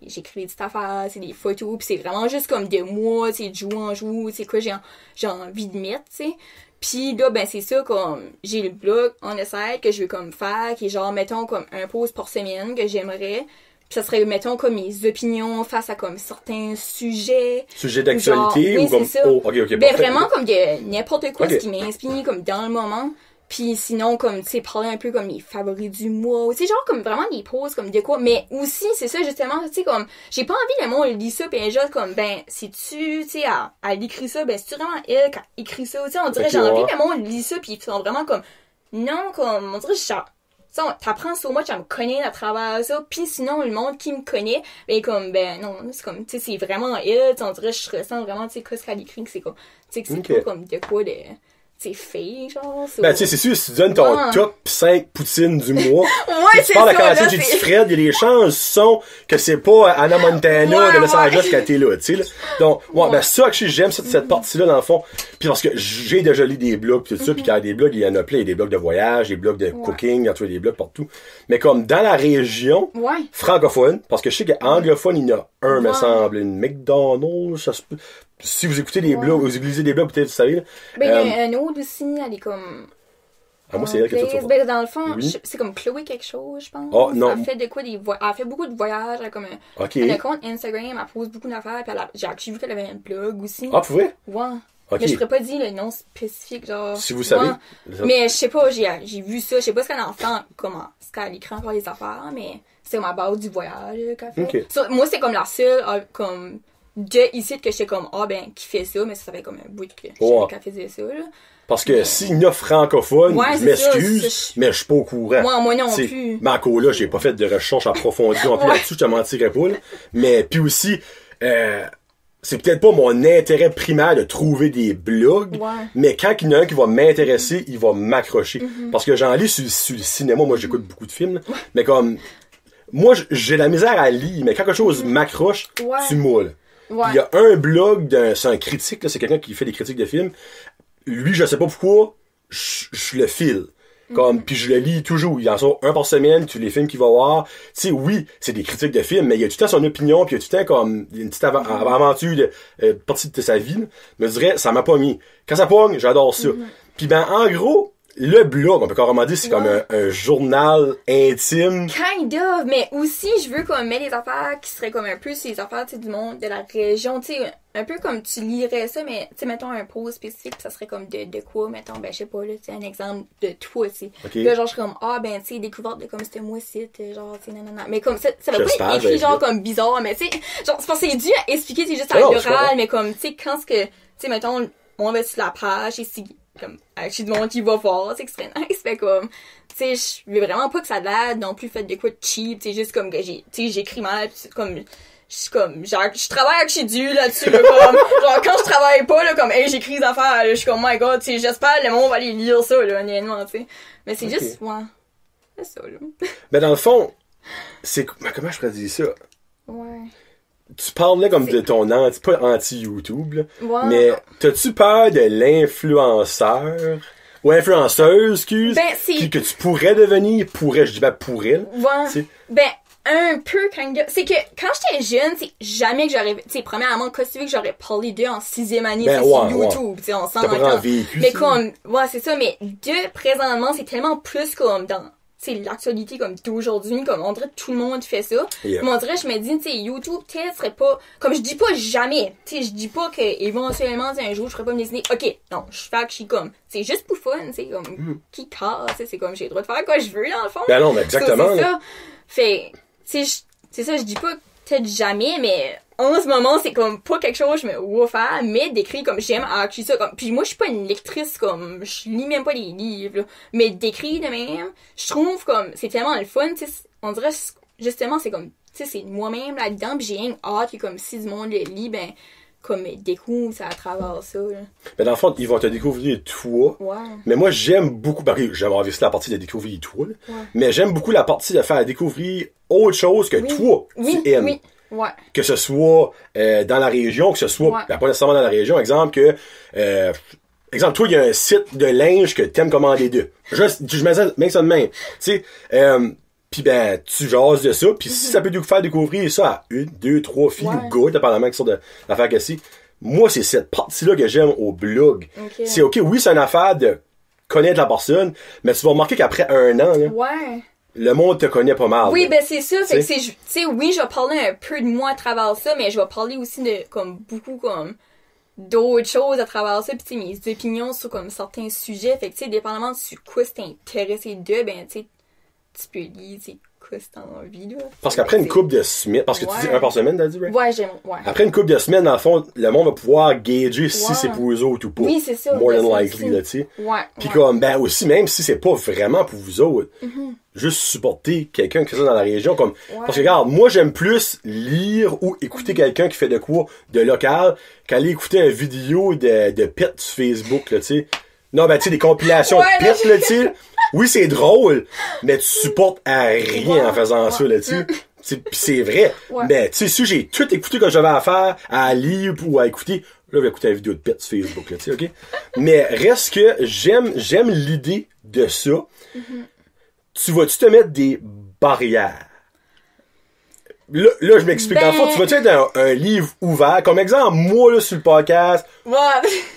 j'écris des petites affaires, c'est des photos, pis c'est vraiment juste comme de moi, tu sais, de jour en jour, tu sais, quoi j'ai envie de mettre, tu sais. Pis là, ben, c'est ça, comme, j'ai le blog on the side que je veux comme faire, qui est genre, mettons, comme un post par semaine que j'aimerais. Pis ça serait, mettons, comme mes opinions face à comme certains sujets. Sujets d'actualité genre, ou comme. Ça. Oh, ok, ben parfait. vraiment comme de n'importe quoi, okay. Ce qui m'inspire comme dans le moment. Puis sinon, comme, tu sais, parler un peu comme mes favoris du mois. Tu sais, genre comme vraiment des pauses comme de quoi. Mais aussi, c'est ça, justement, tu sais, comme, j'ai pas envie le monde lit ça pis un genre comme, ben, si tu sais, elle écrit ça, ben, c'est vraiment elle qui écrit ça. Tu sais, on dirait, okay, j'ai envie le monde lit ça pis ils sont vraiment comme, non, comme, on dirait, genre, t'apprends so much à me connaître à travers ça, pis sinon le monde qui me connaît, ben comme, ben non, c'est comme, tu sais, c'est vraiment elle, on dirait, je ressens vraiment, tu sais, ce qu'elle écrit, que c'est comme, tu sais, que c'est pas comme de quoi de, tu sais, fake, genre, ben tu sais, c'est sûr, si tu donnes ton top 5 poutines du mois, ouais, tu parles de la quantité du petit Fred, il y a des chances sont que c'est pas Anna Montana de Los Angeles qui t'es là, tu sais, là. Donc, ben ça, que j'aime cette partie-là, dans le fond, pis parce que j'ai déjà lu des blogs pis tout ça, pis quand il y a des blogs, il y en a plein, il y a des blogs de voyage, des blogs de cooking, il y a des blogs partout. Mais comme dans la région francophone, parce que je sais qu'anglophone, il y en a un, me semble, une McDonald's, ça se peut. Si vous écoutez des blogs, vous utilisez des blogs, peut-être vous savez. Ben, il y a un autre aussi, elle est comme. Ah, moi, c'est elle que tu ben, dans le fond, c'est comme Chloé quelque chose, je pense. Oh, non. Elle fait de quoi elle fait beaucoup de voyages, elle a comme elle a un compte Instagram, elle pose beaucoup d'affaires, puis j'ai vu qu'elle avait un blog aussi. Ah, pour vrai? Ouais. Okay. Mais je pourrais pas dire le nom spécifique, genre. Si vous savez. Mais je sais pas, j'ai vu ça, je sais pas ce qu'elle en fait, ce qu'elle écrit encore les affaires, mais c'est ma base du voyage qu'elle fait. Okay. So, moi, c'est comme la seule, comme, de ici que j'étais comme, ben, qui fait ça, mais ça fait comme un bout que je savais qu'elle faisait ça, là. Parce que s'il y a francophone, je m'excuse, mais je suis pas au courant. Moi non plus. Mais encore là, j'ai pas fait de recherche approfondie non plus là-dessus, je te mentirais pas, là. Mais, puis aussi, c'est peut-être pas mon intérêt primaire de trouver des blogs, mais quand il y en a un qui va m'intéresser, il va m'accrocher. Parce que j'en lis sur le cinéma, moi j'écoute beaucoup de films, là, mais comme, moi j'ai la misère à lire, mais quand quelque chose m'accroche, tu moules. Il y a un blog c'est un critique, là, c'est quelqu'un qui fait des critiques de films. Lui, je sais pas pourquoi, je le file. Comme, puis je le lis toujours. Il en sort un par semaine, tous les films qu'il va voir. Tu sais, oui, c'est des critiques de films, mais il y a tout le temps son opinion, puis il y a tout le temps comme une petite aventure de partie de sa vie. Mais je dirais, ça m'a pas mis. Quand ça pogne, j'adore ça. Puis ben, en gros, le blog, on peut carrément dire, c'est comme un journal intime. Kind of, mais aussi, je veux comme mettre des affaires qui seraient comme un peu ces affaires, tu sais, du monde, de la région, tu sais, un peu comme tu lirais ça, mais, tu sais, mettons un post spécifique, ça serait comme de quoi, mettons, ben, je sais pas, là, tu sais, un exemple de toi, tu sais. Okay. Là, genre, je suis comme, ben, tu sais, découverte de comme c'était moi, site, genre, tu sais, nanana. Mais comme, ça va pas être écrit, genre, comme bizarre, mais, tu sais, genre, c'est parce que c'est dû à expliquer, c'est juste à l'oral, mais comme, tu sais, quand ce que, tu sais, mettons, on va sur la page, et si, comme, avec du monde qui va voir, c'est que ce serait nice, fait comme, tu sais, je veux vraiment pas que ça a l'air non plus fait de quoi de cheap, tu sais, juste comme que j'écris mal, pis comme, je suis comme, genre, je travaille avec Chidu là-dessus, là, comme, genre, quand je travaille pas, là, comme, hey, j'écris des affaires, là, je suis comme, my god, tu sais, j'espère le monde va aller lire ça, là, honnêtement, tu sais. Mais c'est juste, c'est ça, là. Mais dans le fond, comment je pourrais dire ça? Ouais. Tu parles là comme de ton pas anti-YouTube, là, mais t'as-tu peur de l'influenceur ou influenceuse, excuse, que tu pourrais devenir, je dis pourrais, là, ben, un peu, kind of. C'est que, quand j'étais jeune, c'est jamais que j'aurais, tu sais, premièrement, que j'aurais parlé d'eux en 6e année, sur YouTube, tu sais, on s'en entend. Mais comme, c'est ça, mais présentement, c'est tellement plus comme tu sais, l'actualité comme d'aujourd'hui, comme on dirait que tout le monde fait ça. Yeah. Mais on dirait, je me dis, tu sais, YouTube, peut-être, serait pas, comme je dis pas jamais, tu sais, je dis pas que éventuellement, un jour, je ferais pas me décider, ok, non, je fais que je suis comme, c'est juste pour fun, tu sais, comme, qui casse, c'est comme, j'ai le droit de faire quoi je veux, dans le fond. Ben non, mais exactement. C'est ça. Fait, tu sais, c'est ça, je dis pas peut-être jamais, mais en ce moment, c'est comme pas quelque chose que je me vois faire, mais d'écrire comme j'aime écrire ça comme. Puis moi, je suis pas une lectrice comme, je lis même pas des livres, là. Mais d'écrire de même, je trouve comme, c'est tellement le fun, tu sais, on dirait, justement, c'est comme, tu sais, c'est moi-même là-dedans, pis j'ai rien hâte que comme si du monde le lit, ben, comme découvre ça à travers ça, là. Ben dans le fond, ils vont te découvrir toi. Ouais. Mais moi, j'aime beaucoup, j'aime envie la partie de découvrir toi, là. Ouais. Mais j'aime beaucoup la partie de faire découvrir autre chose que toi, tu aimes. Oui. Ouais. Que ce soit dans la région, que ce soit ben, pas nécessairement dans la région. Exemple que exemple, toi, il y a un site de linge que t'aimes commander d'eux. Je mets ça de même. Tu sais, pis ben, tu jases de ça, pis si ça peut te faire découvrir ça à 1, 2, 3 filles ou gars, dépendamment de sorte d'affaires que c'est. Moi, c'est cette partie-là que j'aime au blog. Okay. C'est ok, oui, c'est une affaire de connaître la personne, mais tu vas remarquer qu'après 1 an, là, le monde te connaît pas mal. Oui, là. ben c'est ça. Fait que c'est, tu sais, oui, je vais parler un peu de moi à travers ça, mais je vais parler aussi de, comme, beaucoup, comme, d'autres choses à travers ça, pis tu sais, mes opinions sur, comme, certains sujets. Fait que, tu sais, dépendamment de sur quoi t'es intéressé de, ben, tu sais, tu peux lire, tu sais, quoi si t'as envie, là. Parce qu'après une couple de semaines, parce que tu dis 1 par semaine, t'as dit, right? Ouais, j'aime, Après une couple de semaines, dans le fond, le monde va pouvoir gager si c'est pour eux autres ou pas. Oui, c'est ça. More than likely, là, tu sais. Ouais. Puis comme, ben aussi, même si c'est pas vraiment pour vous autres, juste supporter quelqu'un qui fait ça dans la région, comme, parce que regarde, moi j'aime plus lire ou écouter quelqu'un qui fait de quoi de local qu'aller écouter une vidéo de pets sur Facebook, là, tu sais. Non, ben, tu sais, des compilations de pets, là, tu sais. Oui, c'est drôle, mais tu supportes à rien en faisant ça, là, tu sais. C'est vrai. Mais, tu sais, si j'ai tout écouté que j'avais à faire, à lire ou à écouter, là, je vais écouter la vidéo de pets sur Facebook, là, tu sais, ok? Mais reste que j'aime l'idée de ça. Tu vas-tu te mettre des barrières? Là, je m'explique. Dans le fond, tu vas-tu être un livre ouvert? Comme exemple, moi, là, sur le podcast,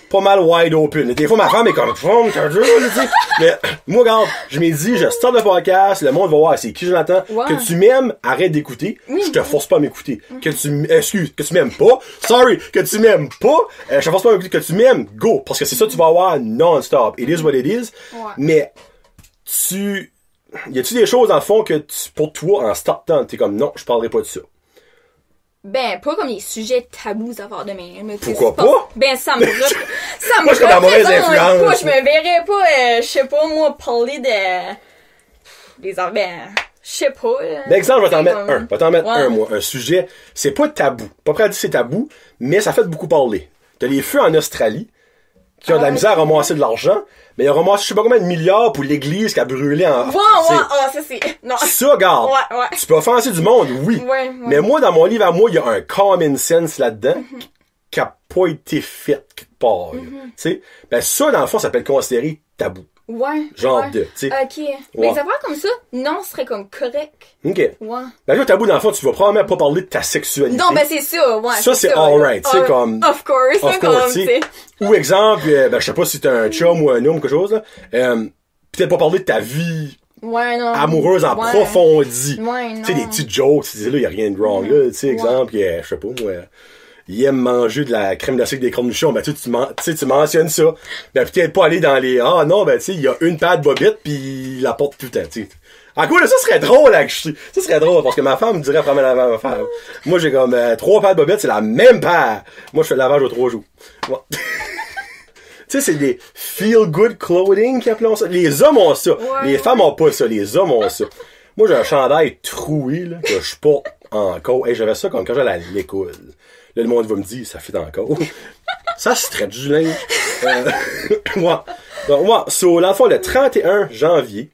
pas mal wide open. Des fois, ma femme est comme, t'as vu, là, tu sais. Mais, moi, regarde, je m'ai dit, je starte le podcast, le monde va voir c'est qui Jonathan. Que tu m'aimes, arrête d'écouter. Je te force pas à m'écouter. Que tu m'aimes pas. Sorry, que tu m'aimes pas. Je te force pas à m'écouter. Que tu m'aimes, go. Parce que c'est ça que tu vas avoir non-stop. It is what it is. Mais, y a-tu des choses, dans le fond, que pour toi, en startant, t'es comme, non, je parlerai pas de ça? Ben, pas comme les sujets tabous à avoir de même. Pourquoi pas? Ben, ça me ça moi, je suis la mauvaise influence. Je me verrais pas, je sais pas, moi, parler des ben, je sais pas. Ben, exemple, je vais t'en mettre un, moi. Un sujet, c'est pas tabou. Pas prêt à dire c'est tabou, mais ça fait beaucoup parler. T'as les feux en Australie, qui ont de la misère à ramasser de l'argent, mais ils ont ramassé je sais pas combien de milliards pour l'église qui a brûlé en... ça c'est... Non. Ça, regarde, tu peux offenser du monde, oui. Mais moi, dans mon livre à moi, il y a un common sense là-dedans qui a pas été fait quelque part. Tu sais, ben ça, dans le fond, ça peut être considéré tabou. Genre de, tu sais. Ok. Mais ça va comme ça, non, ce serait comme correct. Ok. Ben là, tabou, dans le fond, tu vas probablement pas parler de ta sexualité. Non, ben c'est ça, Ça, c'est alright, tu sais, comme... Of course, tu sais. Ou exemple, ben je sais pas si t'es un chum ou un homme ou quelque chose, là. Peut-être pas parler de ta vie amoureuse en profondie. Tu sais, des petits jokes, tu dis là, y a rien de wrong, là. Tu sais, exemple, je sais pas, moi... il aime manger de la crème glacée avec des cornichons, ben tu mentionnes ça. Ben peut-être pas aller dans les non, ben tu sais, il y a une paire de bobettes pis il la porte tout le temps, tu sais. En quoi, là, ça serait drôle, là, ça serait drôle, parce que ma femme me dirait après ma femme. Moi, j'ai comme 3 paires de bobettes, c'est la même paire. Moi, je fais le lavage aux 3 jours. Tu sais, c'est des feel-good clothing qui appellent ça. Les hommes ont ça. Les femmes ont pas ça. Les hommes ont ça. Moi, j'ai un chandail troué, là, que je porte encore. Hey, j'avais ça comme quand j'allais à l'école. Là, le monde va me dire, ça fait encore. Ça stretch du linge. Donc, moi, dans le fond, le 31 janvier,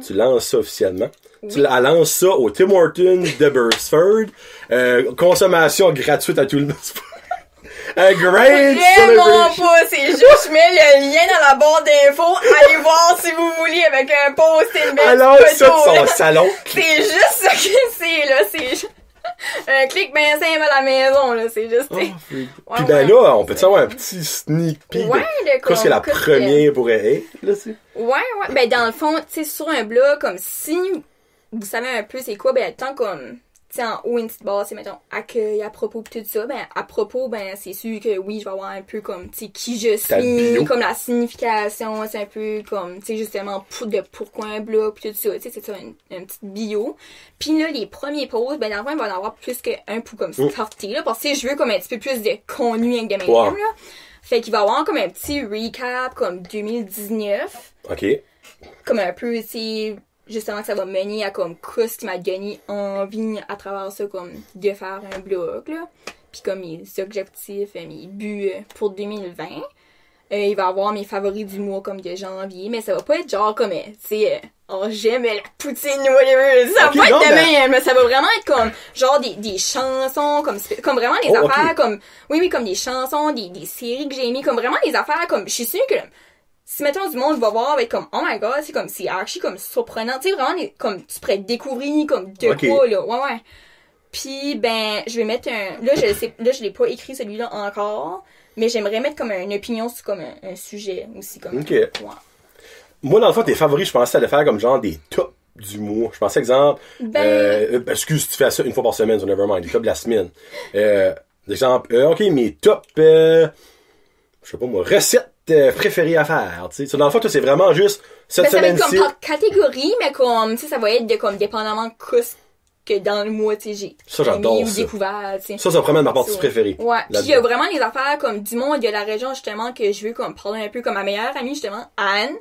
tu lances ça officiellement. Tu lances ça au Tim Hortons de Burstford. Consommation gratuite à tout le monde. Un great vraiment pas, c'est juste, je mets le lien dans la barre d'infos, allez voir si vous voulez avec un post et une belle alors, ça de son salon. C'est juste ça que c'est, là, Un clic bien simple à la maison, là, c'est juste, Oh, t'sais. puis Ouais, ben ouais. là, on peut savoir un petit sneak peek Ouais, de de qu'est-ce que la comme, première pourrait être, là, tu sais. Ouais. Ben, dans le fond, tu sais, sur un blog, comme si vous savez un peu c'est quoi, ben, tant comme, tu sais, en haut, une petite barre, c'est, mettons, accueil, à propos, pis tout ça, ben, à propos, ben, c'est sûr que oui, je vais avoir un peu comme, tu sais, qui je Ta bio. suis, comme la signification, c'est un peu comme, tu sais, justement, de pourquoi un blog, pis tout ça, tu sais, c'est ça, une petite bio. Pis là, les premiers posts, ben, dans le fond, il va y en avoir plus qu'un pour comme sortir, là, parce que, tu sais, je veux comme un petit peu plus de contenu avec de mes Ouais. là. Fait qu'il va y avoir comme un petit recap, comme 2019, OK. comme un peu, tu sais, justement que ça va mener à comme ce qui m'a donné envie à travers ça, comme de faire un blog, là. Puis comme mes objectifs, mes buts pour 2020. Il va y avoir mes favoris du mois comme de janvier, mais ça va pas être genre comme, tu sais, oh j'aime la poutine, whatever. Ça va Ok, pas être non, de ben- même, mais ça va vraiment être comme, genre des chansons, comme vraiment des Oh, ok. affaires, comme, oui, comme des chansons, des séries que j'ai aimées, comme vraiment des affaires, comme, je suis sûre que, si mettons du monde va voir, va être comme, oh my god, c'est comme, c'est archi comme surprenant, tu sais, vraiment, comme, tu pourrais découvrir, comme, de Ok. quoi, là, ouais. Puis, ben, je vais mettre là, je l'ai pas écrit celui-là encore, mais j'aimerais mettre comme une opinion sur comme un sujet aussi, comme. Ok. Ouais. Moi, dans le fond, tes favoris, je pensais à le faire comme genre des tops du mois. Je pensais, exemple, excuse, tu fais ça une fois par semaine, so never mind, des tops de la semaine. Exemple, OK, mes tops, je sais pas moi, recettes préférées à faire, tu sais. So, dans le fond, toi, c'est vraiment juste cette Ben, ça va être semaine-ci. comme par catégorie, mais comme, tu sais, ça va être de comme, dépendamment de ce que dans le mois, tu sais, j'ai Ça, j'adore aimé ou ça. découvert, tu sais. Ça vraiment ma partie Ça. préférée. Ouais. Puis là-dedans. il y a vraiment des affaires comme du monde de la région, justement, que je veux comme parler un peu comme ma meilleure amie, justement, Anne.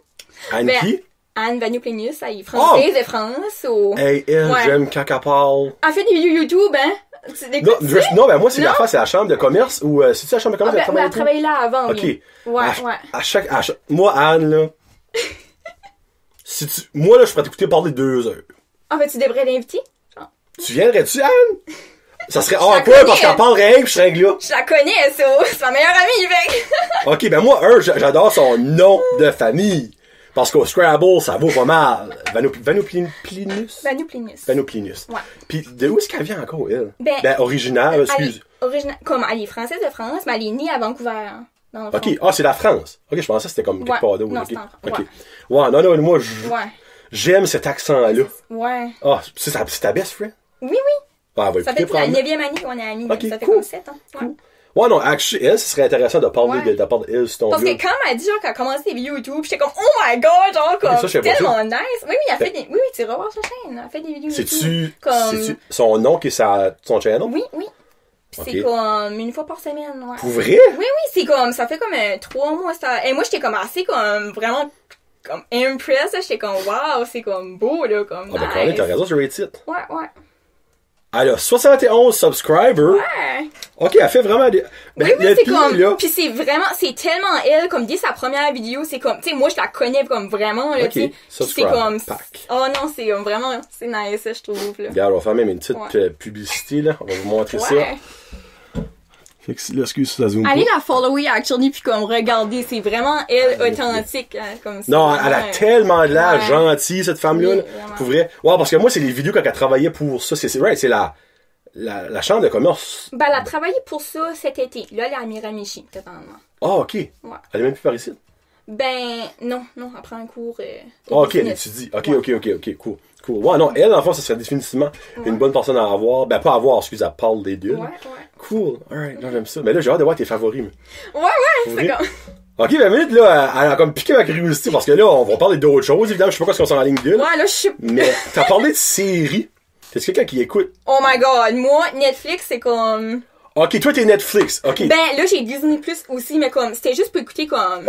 Anne Ben, qui? Anne Vanoplénius, elle est française de France. Hey, elle, Ouais. j'aime quand elle parle. Elle fait des vidéos YouTube, hein. Tu Non, l'écoutes-tu? non, ben moi, c'est Non? l'affaire, c'est la chambre de commerce ou c'est-tu la chambre de Ah, commerce? ben, elle travaillait là avant, OK. oui. Ouais, à, ouais. À chaque, moi, Anne, là, moi, là, je pourrais t'écouter parler 2 heures. En fait, tu devrais l'inviter. Genre. Tu viendrais-tu, Anne? Ça serait la quoi connais. parce qu'elle parlerait rien pis je serais là. Je la connais, ça. C'est ma meilleure amie, mec. OK, ben moi, j'adore son nom de famille. Parce qu'au Scrabble, ça vaut pas mal. Vanoplinus? Vanoplénius. Vanoplinus. Ouais. Pis de où est-ce qu'elle vient encore, elle? Ben, originale, excuse. Comme elle est française de France, mais elle est née à Vancouver. Hein, dans le fond. OK, c'est la France. OK, je pensais que c'était comme quelque Ouais. part d'autre. Non, OK. c'est en France. OK. Ouais, non, moi, Ouais. j'aime cet accent-là. Ouais. Ah, c'est ta best friend? Oui, oui. Ah, elle va Ça écouter fait la probablement. 9e année qu'on est amis. Ok, ça fait cool. comme 7 ans. Ouais. Ouais, non, actually, elle, ce serait intéressant de parler Ouais. de la part d'elle sur ton Parce que blog. quand elle m'a dit, genre, qu'elle a commencé ses vidéos YouTube, j'étais comme, oh my god, genre, comme, ça, je sais pas tellement nice. Oui, elle fait des, oui, tu revois sa chaîne. Elle fait des vidéos YouTube. C'est-tu son nom qui est son channel? Oui, oui. Puis Ok. c'est comme une fois par semaine, ouais. Pour vrai? Oui, c'est comme, ça fait comme 3 mois, ça. Et moi, j'étais comme assez, comme, vraiment, comme, impressed, là. J'étais comme, wow, c'est comme beau, là, comme, Ah, ben, quand même, t'as raison, je rate it. Ouais, ouais. Elle a 71 subscribers. Ouais. OK, elle fait vraiment des... Ben, Oui, le c'est pire, comme, là... pis c'est vraiment, c'est tellement elle, comme dès sa première vidéo, c'est comme, tu sais, moi je la connais comme vraiment, là, Ok, tu sais. Pis c'est subscribe, comme, pack. oh non, c'est vraiment, c'est nice, je trouve, là. Regarde, on va faire même une petite Ouais. publicité, là. On va vous montrer ça. Ouais. Fait que là, excuse, ça zoom Allez pas. la follower, actually, pis comme, regardez, c'est vraiment elle, authentique, hein, comme ça. Non, elle a tellement de l'air Ouais. gentille, cette femme-là. Oui, là. vraiment. Pour vrai. Ouais, parce que moi, c'est les vidéos quand elle travaillait pour ça. C'est la chambre de commerce. Ben, elle a travaillé pour ça cet été. Là, elle est à Miramichi, totalement. Ah, OK. Ouais. Elle est même plus par ici. Ben, non, elle prend un cours, de Ah, OK, elle business. étudie. OK, Ouais. OK, cool. Ouais, non, elle, en fait, ça serait définitivement une bonne personne à avoir. Ben, pas à avoir, excuse, elle parle des deux. Ouais, ouais. Cool. Alright, non, j'aime ça. Mais là, j'ai hâte de voir tes favoris. Ouais, c'est Oui. comme... OK, ben, minute, là, elle a comme piqué ma curiosité parce que là, on va parler d'autres choses. Évidemment, je sais pas quoi qu'on s'en en ligne d'elle. Ouais, là, je suis... Mais t'as parlé de séries. T'es quelqu'un qui écoute? Oh my god, moi, Netflix, c'est comme... OK, toi, t'es Netflix. OK. Ben, là, j'ai Disney Plus aussi, mais comme, c'était juste pour écouter comme...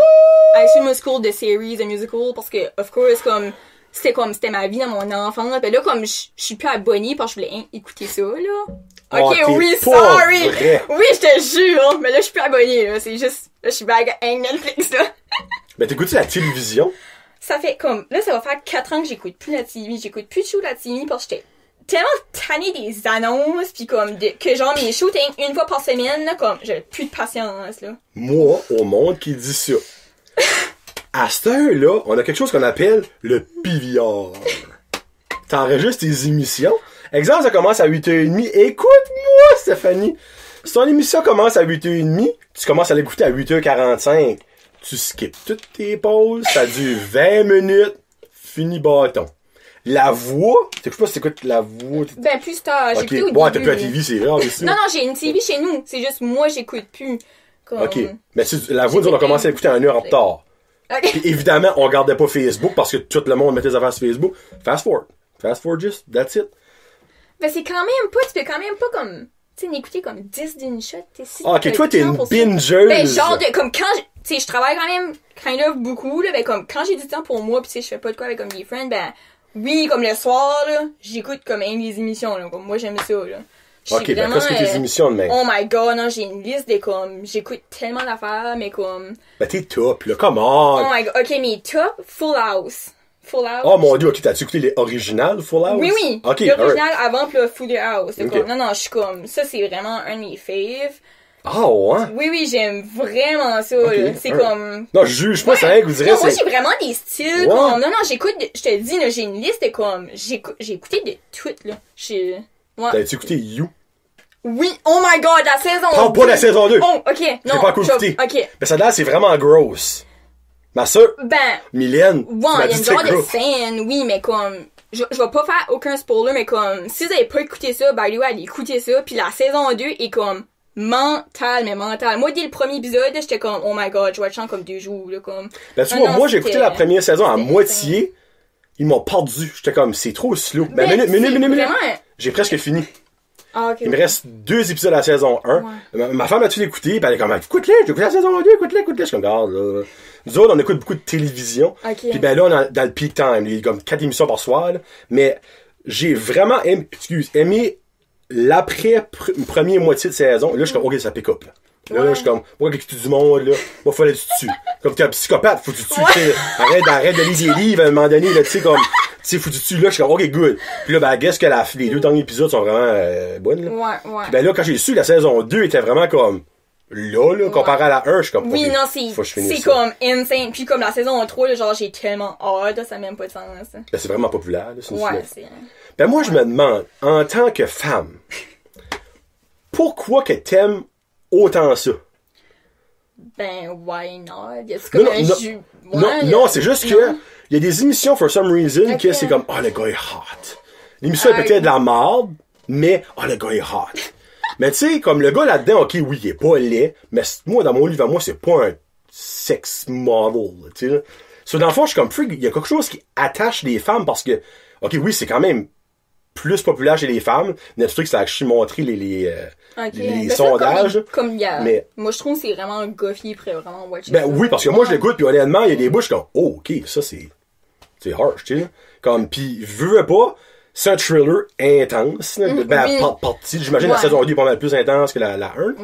High School Musical, de series, de musical, parce que, of course, comme... C'était ma vie dans mon enfance. Ben là, comme, je suis plus abonnée parce que je voulais écouter ça, là. Oh, Ok, t'es oui, pas sorry! vrai. Oui, je te jure, mais là, je suis plus abonnée, là. C'est juste... Là, je suis bague à Netflix, là. Ben, t'écoutes la télévision? Ça fait comme... Là, ça va faire 4 ans que j'écoute plus la TV. J'écoute plus de show la TV parce que j'étais tellement tannée des annonces, pis comme, que genre, mes shows étaient une fois par semaine, là, comme, j'avais plus de patience, là. Moi, au monde qui dit ça. À cette heure-là, on a quelque chose qu'on appelle le PVR. T'enregistres tes émissions. Exemple, ça commence à 8h30. Écoute-moi, Stéphanie. Si ton émission commence à 8h30, tu commences à l'écouter à 8h45. Tu skips toutes tes pauses, ça dure 20 minutes, fini bâton. La voix, je sais pas si t'écoutes la voix. Ben, plus tard, Ok, j'écoutais au ouais, t'as début. plus la TV, c'est rare aussi. Non, j'ai une TV chez nous. C'est juste moi, j'écoute plus. Comme... Ok. Mais la voix, nous, on a commencé à l'écouter à 1 heure en retard. Ok. Puis évidemment, on regardait pas Facebook parce que tout le monde mettait des affaires sur Facebook. Fast forward. Fast forward just, that's it. Ben, c'est quand même pas, tu peux quand même pas comme, tu sais, n'écouter comme 10 d'une shot, t'es si. Ah, ok, toi, t'es une pour ça. bingeuse. Ben, genre de, comme quand, tu sais, je travaille quand même, kind of beaucoup, là, ben, comme, quand j'ai du temps pour moi, pis tu sais, je fais pas de quoi avec comme des friends, ben, oui, comme le soir, là, j'écoute comme une des émissions, là, comme moi, j'aime ça, là. Ok, ben, qu'est-ce que tes émissions de même? Oh my god, non, j'ai une liste de comme, j'écoute tellement d'affaires, mais comme. Ben, t'es top, là, come on. Oh my god, ok, mes top, Full House. Full House. Oh mon dieu, ok, t'as-tu écouté les originales Full House? Oui, oui. Ok, l'original avant pis le Full House. C'est Ok. comme, non, je suis comme, ça c'est vraiment un de mes faves. Ah, ouais? Oui, j'aime vraiment ça, Ok, là. C'est alright. comme. Non, je juge pas, c'est rien que vous direz, Non, moi c'est... j'ai vraiment des styles, Ouais. comme, non, j'écoute, je te dis, là, j'ai une liste de comme, j'ai écouté de tout, là. Ouais. T'as-tu écouté You? Oui, oh my god, la saison Parle pas de la saison 2. Oh, ok, non. pas encore écouté. Ok. Ben, ça là, c'est vraiment gross. Ma soeur, Ben, Mylène, tu ouais, m'as il y a dit une que c'est genre de gross. scène, oui, mais comme, je vais pas faire aucun spoiler, mais comme, si vous avez pas écouté ça, by the way, allez écouter ça, puis la saison 2 est comme, mental. Moi, dès le premier épisode, j'étais comme, oh my god, je vais le chanter comme 2 jours, là, comme. Ben, tu Ah vois, non, moi, j'ai écouté la première saison à c'était moitié. Ils m'ont perdu. J'étais comme, c'est trop slow. Ben, Ben, minute. c'est vraiment- J'ai presque fini. Ah, ok. Il me reste 2 épisodes à la saison 1. Ouais. Ma femme a tout écouté, pis elle est comme, écoute-les, j'ai écouté la saison 2, écoute-les. Je suis comme, regarde, là. Nous autres, on écoute beaucoup de télévision. Ok. Puis ben là, on est dans le peak time. Il y a comme 4 émissions par soir, là. Mais j'ai vraiment aimé première moitié de saison. Là, je suis comme, ok, ça pick up, là. Là, je suis comme, moi, avec tout du monde, là, moi, fallait que tu tues. Comme t'es un psychopathe, faut que tu tues. Arrête de lire des livres à un moment donné, là, tu sais, comme, tu sais, faut que tu tues, là, je suis comme, ok, good. Puis là, ben, guess que les 2 derniers épisodes sont vraiment, bonnes, là. Ouais. Puis ben là, quand j'ai su, la saison 2 était vraiment comme, là, comparé à la 1, je suis comme, Oui, ok, non, faut que je finisse c'est ça. comme insane. Puis comme la saison 3, là, genre, j'ai tellement hâte, là, ça n'a même pas de sens, là. Ben, c'est vraiment populaire, là, c'est une Ouais, série. c'est. Ben, moi, je me demande, en tant que femme, pourquoi que t'aimes autant ça? Ben, why not? C'est comme un jus. Non, c'est juste que il y a des émissions, for some reason, que c'est comme, le gars est hot. L'émission est peut-être de la marde, mais, le gars est hot. Mais tu sais, comme le gars là-dedans, ok, oui, il est pas laid, mais moi, dans mon livre, moi, c'est pas un sex model, tu sais. So, dans le fond, je suis comme, freak, il y a quelque chose qui attache les femmes parce que, ok, oui, c'est quand même plus populaire chez les femmes. Netflix a actually montré les Ben, sondages. Ça, comme il y a. Mais- Moi, je trouve que c'est vraiment goffier après vraiment watcher. Ben ça. oui, parce que moi je l'écoute, puis honnêtement, il y a des bouches comme, oh, ok, ça c'est harsh, tu sais. Comme, pis veux pas, c'est un thriller intense, là, ben, oui. partie, j'imagine la Ouais. saison 2 est pas mal plus intense que la 1. Ouais.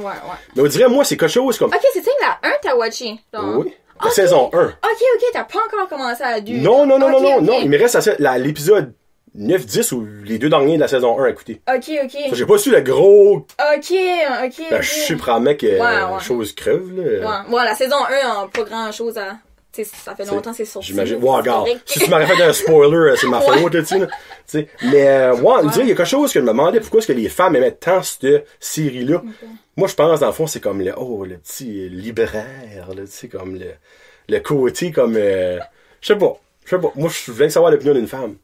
Mais on dirait, moi, c'est quelque chose comme, Ok, c'est ça que la 1 t'as watché. genre. oui, la Ok. saison 1. Ok, t'as pas encore commencé à 2. Non, Ok. il me reste l'épisode 9, 10 ou les 2 derniers de la saison 1 à écouter. Ok. Ça, j'ai pas su le gros, Ok. ben, je sais probablement que Ouais. chose creuve, là. Ouais, la saison 1 a pas grand chose à. Tu sais, ça fait longtemps que c'est sorti. J'imagine. là, Ouais, c'est regarde. correct. Si tu m'aurais fait un spoiler, c'est ma faute, là, tu sais, là. Tu sais. Mais, on dirait, il y a quelque chose que je me demandais pourquoi est-ce que les femmes aimaient tant cette série-là. Moi, je pense, dans le fond, c'est comme le petit libraire, là, tu sais, comme le côté, comme, je sais pas. Moi, je voulais savoir l'opinion d'une femme.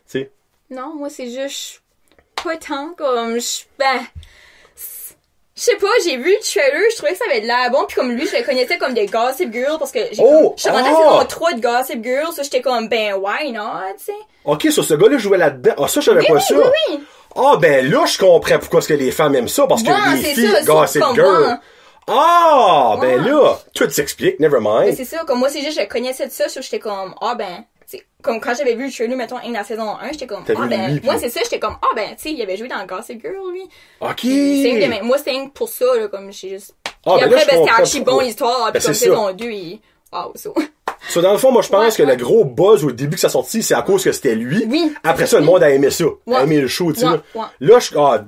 Tu sais. Non, moi, c'est juste. Pas tant comme. Ben. Je sais pas, j'ai vu le trailer, je trouvais que ça avait de l'air bon, pis comme lui, je le connaissais comme des Gossip Girl, parce que j'ai je suis rentrée à la saison 3 de Gossip Girl, ça j'étais comme, ben, why not, tu sais. Ok, sur ce gars-là jouait là-dedans. Ah, ça, je savais pas ça. Oui. Ah, ben là, je comprends pourquoi est-ce que les femmes aiment ça, parce que Ouais, les c'est filles, ça, Gossip comme Girl. moi. Ah, ben Ouais. là, tout s'explique, never Mais mind. c'est ça, comme moi, c'est juste, je connaissais de ça, so j'étais comme, ben, tu sais, comme quand j'avais vu le trailer, mettons, la saison 1, j'étais comme, T'as vu ben, lui, puis- moi, c'est ça, j'étais comme, ben, tu sais, il avait joué dans Gossip Girl, lui. Ok. C'est une de mes- moi, c'était rien que pour ça, là, comme, j'ai juste. Ah, Puis ben là, après, je c'était comprends archi bon pourquoi. l'histoire, Ben, puis comme c'est saison ça. 2, il. Wow, ça. So, dans le fond, moi, je pense que le gros buzz au début que ça sortit, c'est à cause que c'était lui. Oui. Après ça, le monde a aimé ça. A aimé le show, tu sais. Là,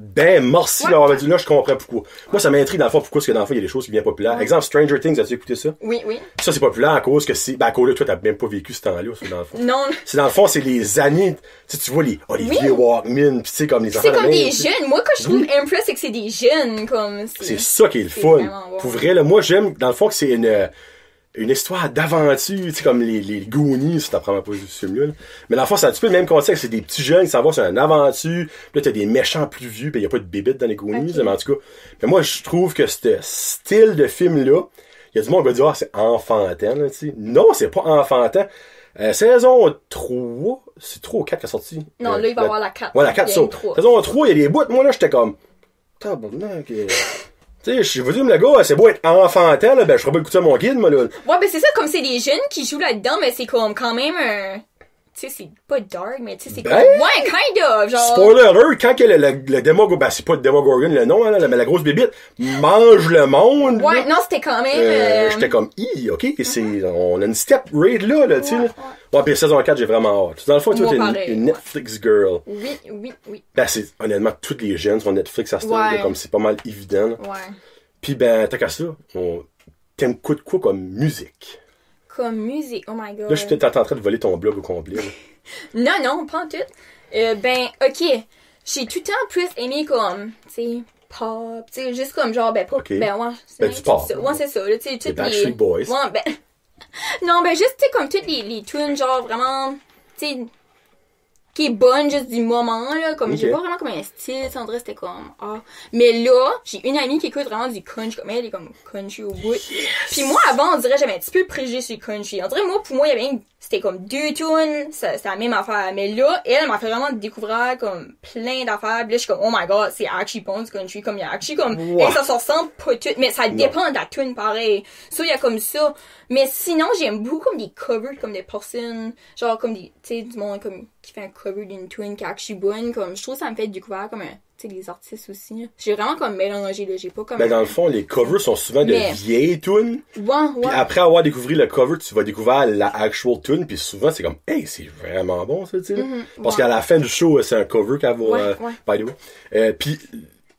merci d'avoir dit, là, je comprends pourquoi. Moi, ça m'intrigue dans le fond, pourquoi, parce que dans le fond, il y a des choses qui viennent populaires. Exemple, Stranger Things, as-tu écouté ça? Oui. Ça, c'est populaire à cause que à cause là, toi, t'as même pas vécu ce temps-là, ça, dans le fond. Non. C'est dans le fond, c'est les années, tu vois, les Olivier Walkman, pis tu sais, comme les enfants. C'est comme des jeunes. Moi, quand je trouve impress, c'est que c'est des jeunes, comme. C'est ça qui est le fun. Pour vrai, là, moi, j'aime, dans le fond, que c'est une histoire d'aventure, tu sais, comme les Goonies, si t'apprends pas ce film-là. Mais dans le fond, c'est un petit peu le même concept, c'est des petits jeunes qui s'en vont sur une aventure, pis là, t'as des méchants plus vieux, pis y a pas de bébites dans les Goonies, mais en tout cas. Mais moi, je trouve que ce style de film-là, y a du monde qui va dire, c'est enfantin, là, tu sais. Non, c'est pas enfantin. Saison 3, c'est 3 ou 4 qui est sorti. Non, là, il va y avoir la 4. Ouais, la 4, ça. Saison 3, il y a des bouts, moi, là, j'étais comme, tabarnak, tu sais, je veux dire, le gars, c'est beau être enfantin, là, ben, je ferais pas écouter mon guide, moi, là. Ouais, ben, c'est ça, comme c'est des jeunes qui jouent là-dedans, mais c'est comme, quand même un. Tu sais, c'est pas dark, mais tu sais, c'est comme. Ouais, kind of, genre. Spoiler alert, quand que le Demogorgon, ben, c'est pas le Demogorgon, le nom, hein, mais la grosse bébite, mange le monde. Ouais, non, c'était quand même. J'étais comme, ok, on a une step rate là, tu sais, là. Ouais, pis saison 4, j'ai vraiment hâte. Dans le fond, tu vois, t'es une Netflix girl. Oui. Ben, c'est, honnêtement, toutes les jeunes sont Netflix à ce temps-là, comme c'est pas mal évident. Ouais. Pis ben, t'as qu'à ça, t'aimes quoi comme musique? Comme musique, oh my god. Là, je suis peut-être en train de voler ton blog au complet, là. Non, pas en tout. Ben, ok. J'ai tout le temps plus aimé comme, tu sais, pop, tu sais, juste comme genre, ben, pas, ben, ouais. Ben, du pop. Ouais, c'est ça, là, tu sais, les Backstreet Boys. Ouais, ben, non, ben, juste, tu sais, comme toutes les tunes, genre, vraiment, tu sais, qui est bonne juste du moment, là, comme, j'ai pas vraiment comme un style, on dirait c'était comme, mais là, j'ai une amie qui écoute vraiment du country, comme elle est comme country au bout. Puis moi, avant, on dirait, j'avais un petit peu préjugé sur le country. On dirait, moi, pour moi, il y avait c'était comme 2 tunes, c'est la même affaire. Mais là, elle m'a fait vraiment découvrir comme plein d'affaires. Puis là, je suis comme, oh my god, c'est actually bon du country, comme il y a actually comme, ça se ressemble pas tout, mais ça dépend de la tune pareil. Ça, il y a comme ça. Mais sinon, j'aime beaucoup comme des covers, comme des personnes, genre comme des, tu sais, du monde comme, qui fait un cover d'une tune qui est actually bonne, comme, je trouve que ça me fait découvrir comme tu sais, les artistes aussi, là. J'ai vraiment comme mélangé, là, j'ai pas comme... Ben, dans le fond, les covers sont souvent de vieilles tunes. Ouais. Puis après avoir découvert le cover, tu vas découvrir la actual tune, puis souvent, c'est comme, hey, c'est vraiment bon, ça, tu sais, parce qu'à la fin du show, c'est un cover qu'elle va, by the way. Puis,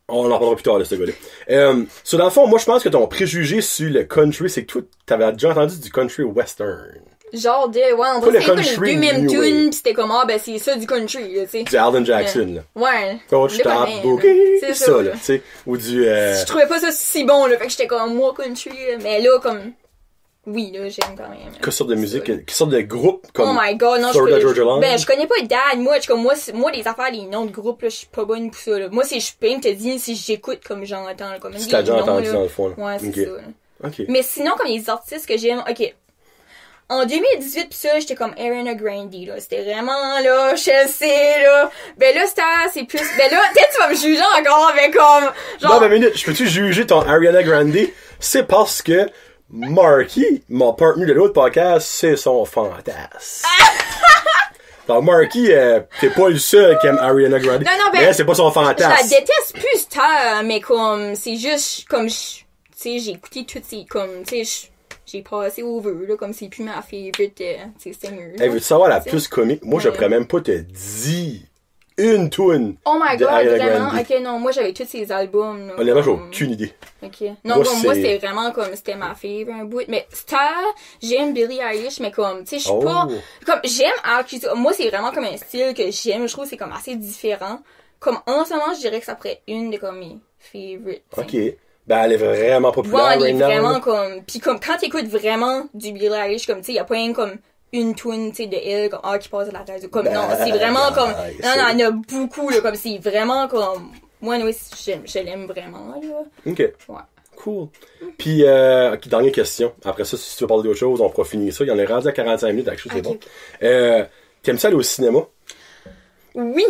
on en parlera plus tard de ce gars-là. Dans le fond, moi, je pense que ton préjugé sur le country, c'est que toi, t'avais déjà entendu du country western. Genre on dirait que c'était les deux mêmes tunes, pis c'était comme, ben c'est ça du country, là, tu sais. Du Alan Jackson, là. Ouais. Coach Top Boogie, c'est ça, là, tu sais. Ou du, Je trouvais pas ça si bon, là, fait que j'étais comme, moi, country, mais là, comme, oui, là, j'aime quand même. Quelle sorte de musique, quelle sorte de groupe, comme. Oh my god, non, je connais pas Dad, moi, les affaires, les noms de groupes, là, je suis pas bonne pour ça, là. Moi, je peux me te dire si j'écoute comme j'entends, là, comme si t'as déjà entendu dans le fond, là. Ouais, c'est ça, là. Ok. Mais sinon, comme les artistes que j'aime, ok. En 2018 pis ça, j'étais comme Ariana Grande, là. C'était vraiment, là, Chelsea, là. Ben là, c'est plus, ben là, peut-être tu vas me juger encore avec comme, genre. Non, mais minute, je peux-tu juger ton Ariana Grande? C'est parce que Marky, mon partenaire de l'autre podcast, c'est son fantasme. Alors, Marky, t'es pas le seul qui aime Ariana Grande. Non, ben. Mais c'est pas son fantasme. Je la déteste plus tard, mais comme, c'est juste, comme, tu sais, j'ai écouté toutes ces, comme, tu sais, j'ai passé over, là, comme c'est plus ma favorite, tu sais, singer. Hey, veux-tu savoir la plus comique? Moi, je pourrais même pas te dire une tune. Oh my god, vraiment? Ok, non, moi, j'avais tous ces albums, là. Honnêtement, j'ai aucune idée. Ok. Non, moi, c'était vraiment comme, c'était ma favorite, un bout. Mais, j'aime Billie Eilish, mais comme, tu sais, je suis pas, comme, j'aime Archie, moi, c'est vraiment comme un style que j'aime, je trouve que c'est comme assez différent. Comme, en ce moment, je dirais que ça pourrait être une de, comme, mes favorites. Ok. Ben, elle est vraiment populaire, elle est vraiment comme, pis comme, quand t'écoutes vraiment du Billie Eilish, comme, tu sais, y a pas rien comme une tune, tu sais, de elle, comme, qui passe à la radio. Comme, non, c'est vraiment comme, non, il y en a beaucoup, là, comme, c'est vraiment comme, moi, oui, je l'aime vraiment, là. Ok. Ouais. Cool. Puis, dernière question. Après ça, si tu veux parler d'autre chose, on pourra finir ça. Il y en est rendu à 45 minutes, actually, c'est bon. T'aimes ça aller au cinéma? Oui,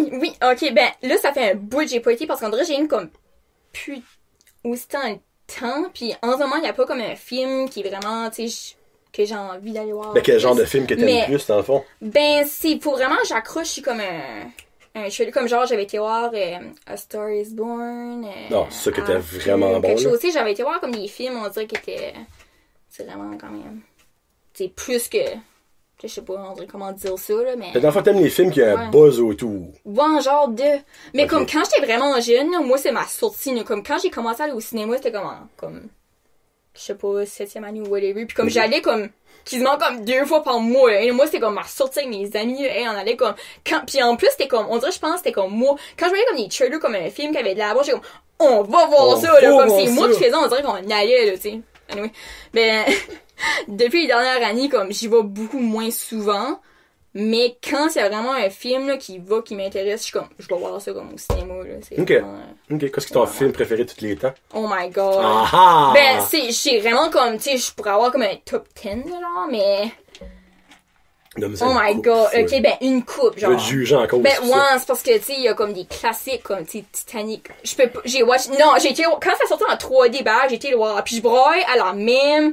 ok, ben, là, ça fait un bout que j'ai pas été, parce qu'en vrai, j'ai une comme, plus aussi tant le temps, puis en ce moment, il n'y a pas comme un film qui est vraiment, tu sais, que j'ai envie d'aller voir. Ben, quel genre de film que t'aimes le plus, dans le fond? Ben, c'est, faut vraiment, j'accroche, je suis comme un chevelu, comme genre, j'avais été voir A Star Is Born. Non, c'est ça qui était vraiment bon, quelque chose, tu sais, j'avais été voir comme des films, on dirait, qui étaient, c'est vraiment quand même, c'est plus que... Je sais pas, on dirait comment dire ça, là, mais... Dans le fond, t'aimes les films qui ont un buzz autour. Ouais, genre de... Mais comme quand j'étais vraiment jeune, là, moi, c'est ma sortie, là, comme quand j'ai commencé à aller au cinéma, c'était comme... Je sais pas, 7e année ou whatever, puis comme j'allais comme... quasiment comme 2 fois par mois, là. Et moi, c'était comme ma sortie avec mes amis, là, et on allait comme... Puis en plus, c'était comme... On dirait, je pense, c'était comme moi... Quand je voyais comme des trailers, comme un film qui avait de la voix, j'étais comme... On va voir ça, là, comme c'est moi qui faisais, on dirait qu'on allait, là, tu sais. Anyway. Ben... Depuis les dernières années, comme j'y vais beaucoup moins souvent, mais quand c'est vraiment un film là, qui m'intéresse, je suis comme, je dois voir ça comme au cinéma. Là, c'est ok. Vraiment, ok. Qu'est-ce que ton film préféré de tous les temps? Oh my god. Ah! Ben, c'est vraiment comme, tu sais, je pourrais avoir comme un top 10, genre, mais... Non, mais oh my god. Ouais. Ok, ben, une coupe, genre. Je vais te juger en cause. Ben, ouais, c'est parce que, tu sais, il y a comme des classiques, comme, tu sais, Titanic. Je peux pas, j'ai watch, non, quand ça sortait en 3D, j'ai été le voir, puis je broye à la même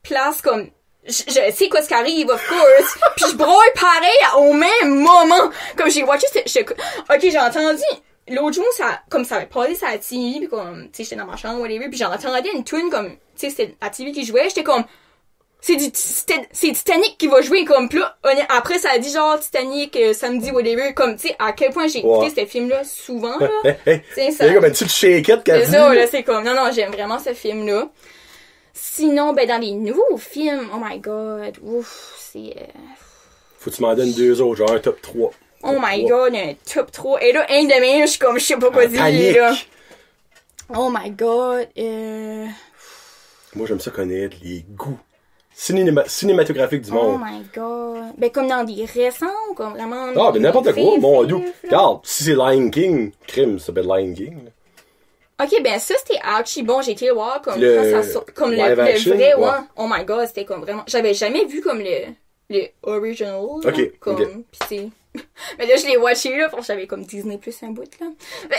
place, comme, je sais quoi ce qui arrive, of course, puis je broye pareil au même moment. Comme j'ai watché, ok, j'ai entendu, l'autre jour, ça avait passé sur la TV, pis comme, tu sais, j'étais dans ma chambre, whatever, pis j'entendais une tune comme, tu sais, c'était la TV qui jouait, j'étais comme, c'est Titanic qui va jouer, comme, pis là, après, ça a dit genre, Titanic, samedi, whatever, comme, tu sais, à quel point j'ai écouté ce film-là, souvent, là. C'est comme une petite shakeette qu'elle c'est ça, là, c'est comme, non, j'aime vraiment ce film-là. Sinon, ben, dans les nouveaux films, oh my god, ouf, c'est... Faut que tu m'en donnes 2 autres, genre un top 3. Oh my god, un top 3. Et là, un de mes, je suis comme, je sais pas quoi dire, là. Oh my god, Moi, j'aime ça connaître les goûts cinématographiques du monde. Oh my god. Ben, comme dans des récents, ou comme vraiment... Ah, ben n'importe quoi, mon dieu. là. Regarde, si c'est Lion King, crime, ça s'appelle Lion King. Là. Ok, ben ça, c'était archi bon. J'ai été le voir comme Le quand ça sort, comme le action, vrai, ouais. Oh my god, c'était comme vraiment... J'avais jamais vu comme le original. Là, Ok, comme, ok. pis c'est... Mais là, je l'ai watché, là, parce que j'avais comme Disney plus un bout, là. Ben,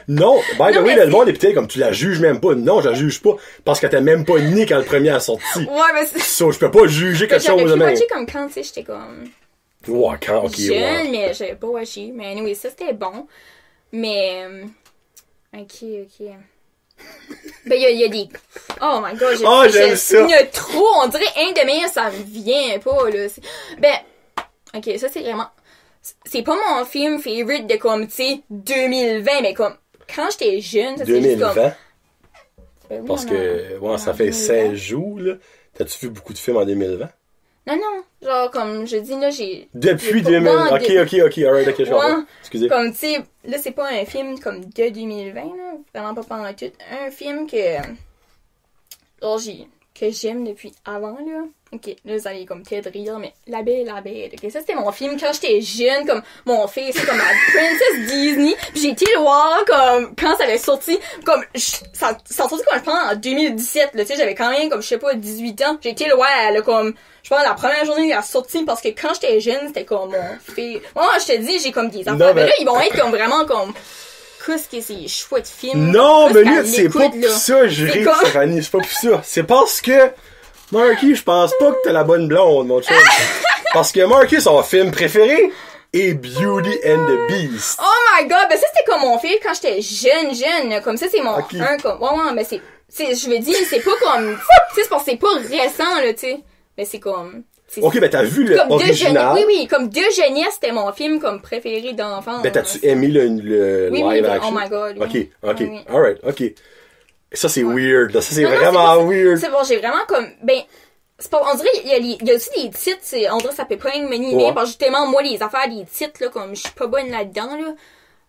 Non, by the Non, way, mais le monde est peut-être comme tu la juges même pas. Non, je la juge pas. Parce que t'es même pas né quand le premier a sorti. ouais, mais c'est... So, je peux pas juger quelque J'avais chose pu de même. watcher comme quand, tu sais, j'étais comme... Ouais, quand, ok, jeune, ouais. mais j'avais pas watché. Mais anyway, ça, c'était bon. Mais... ok. Ben, il y a des... Oh my god, j'aime ça. Il y a trop, on dirait un de mes, ça me vient pas, là. Ben, ok, ça, c'est vraiment... C'est pas mon film favorite de comme, tu sais, 2020, mais comme, quand j'étais jeune, ça c'est juste 2020? comme... Oui, Parce que, ouais, ça fait 16 jours, là. T'as-tu vu beaucoup de films en 2020? Non, genre, comme je dis, là, j'ai... Depuis j'ai 2000. pas- Ok, alright, ok, je comprends. Ouais. Excusez. Comme, tu sais, là, c'est pas un film comme de 2020, là, vraiment pas pendant tout. Un film que... genre, que j'aime depuis avant, là. Ok, là, vous allez comme peut-être rire, mais La Belle et la Bête. Ok, ça, c'était mon film quand j'étais jeune, comme mon fils, c'est comme la Princess Disney. Puis j'ai été le voir, comme, quand ça avait sorti, comme, ça a sorti, comme, je pense, en 2017, là, tu sais, j'avais quand même, comme, je sais pas, 18 ans. J'ai été le voir, là, comme, je pense, la première journée, il a sorti, parce que quand j'étais jeune, c'était comme mon fils. Moi, je te dis, j'ai comme des enfants. Non, mais mais- là, ils vont être comme vraiment, comme, qu'est-ce que c'est chouette film. Non, Qu'est-ce mais qu'elle là, c'est pas écoute, pour là. ça, je ris, comme- Stéphanie, c'est pas pour ça. C'est parce que, Marky, je pense pas que t'as la bonne blonde, mon chum. Parce que Marky, son film préféré est Beauty and the Beast. Oh my god, ben ça c'était comme mon film quand j'étais jeune, là. Comme ça c'est mon Ok. comme ouais, mais c'est je veux dire, c'est pas comme tu sais, c'est parce que c'est pas récent là, tu sais. Mais c'est comme Ok, ben t'as vu le comme original. oui, comme de jeunesse, c'était mon film comme préféré d'enfant. Ben t'as-tu aimé le Oui, live oui, action? oh my god. Oui. Ok, Oui. alright, ok. Ça c'est weird, là. Ça c'est Non, non, vraiment c'est weird. C'est bon, j'ai vraiment comme ben c'est pas, on dirait, il y a aussi des titres, on dirait que ça peut pas être mené, Ouais. parce que justement, moi, les affaires des titres, là, comme, je suis pas bonne là-dedans, là.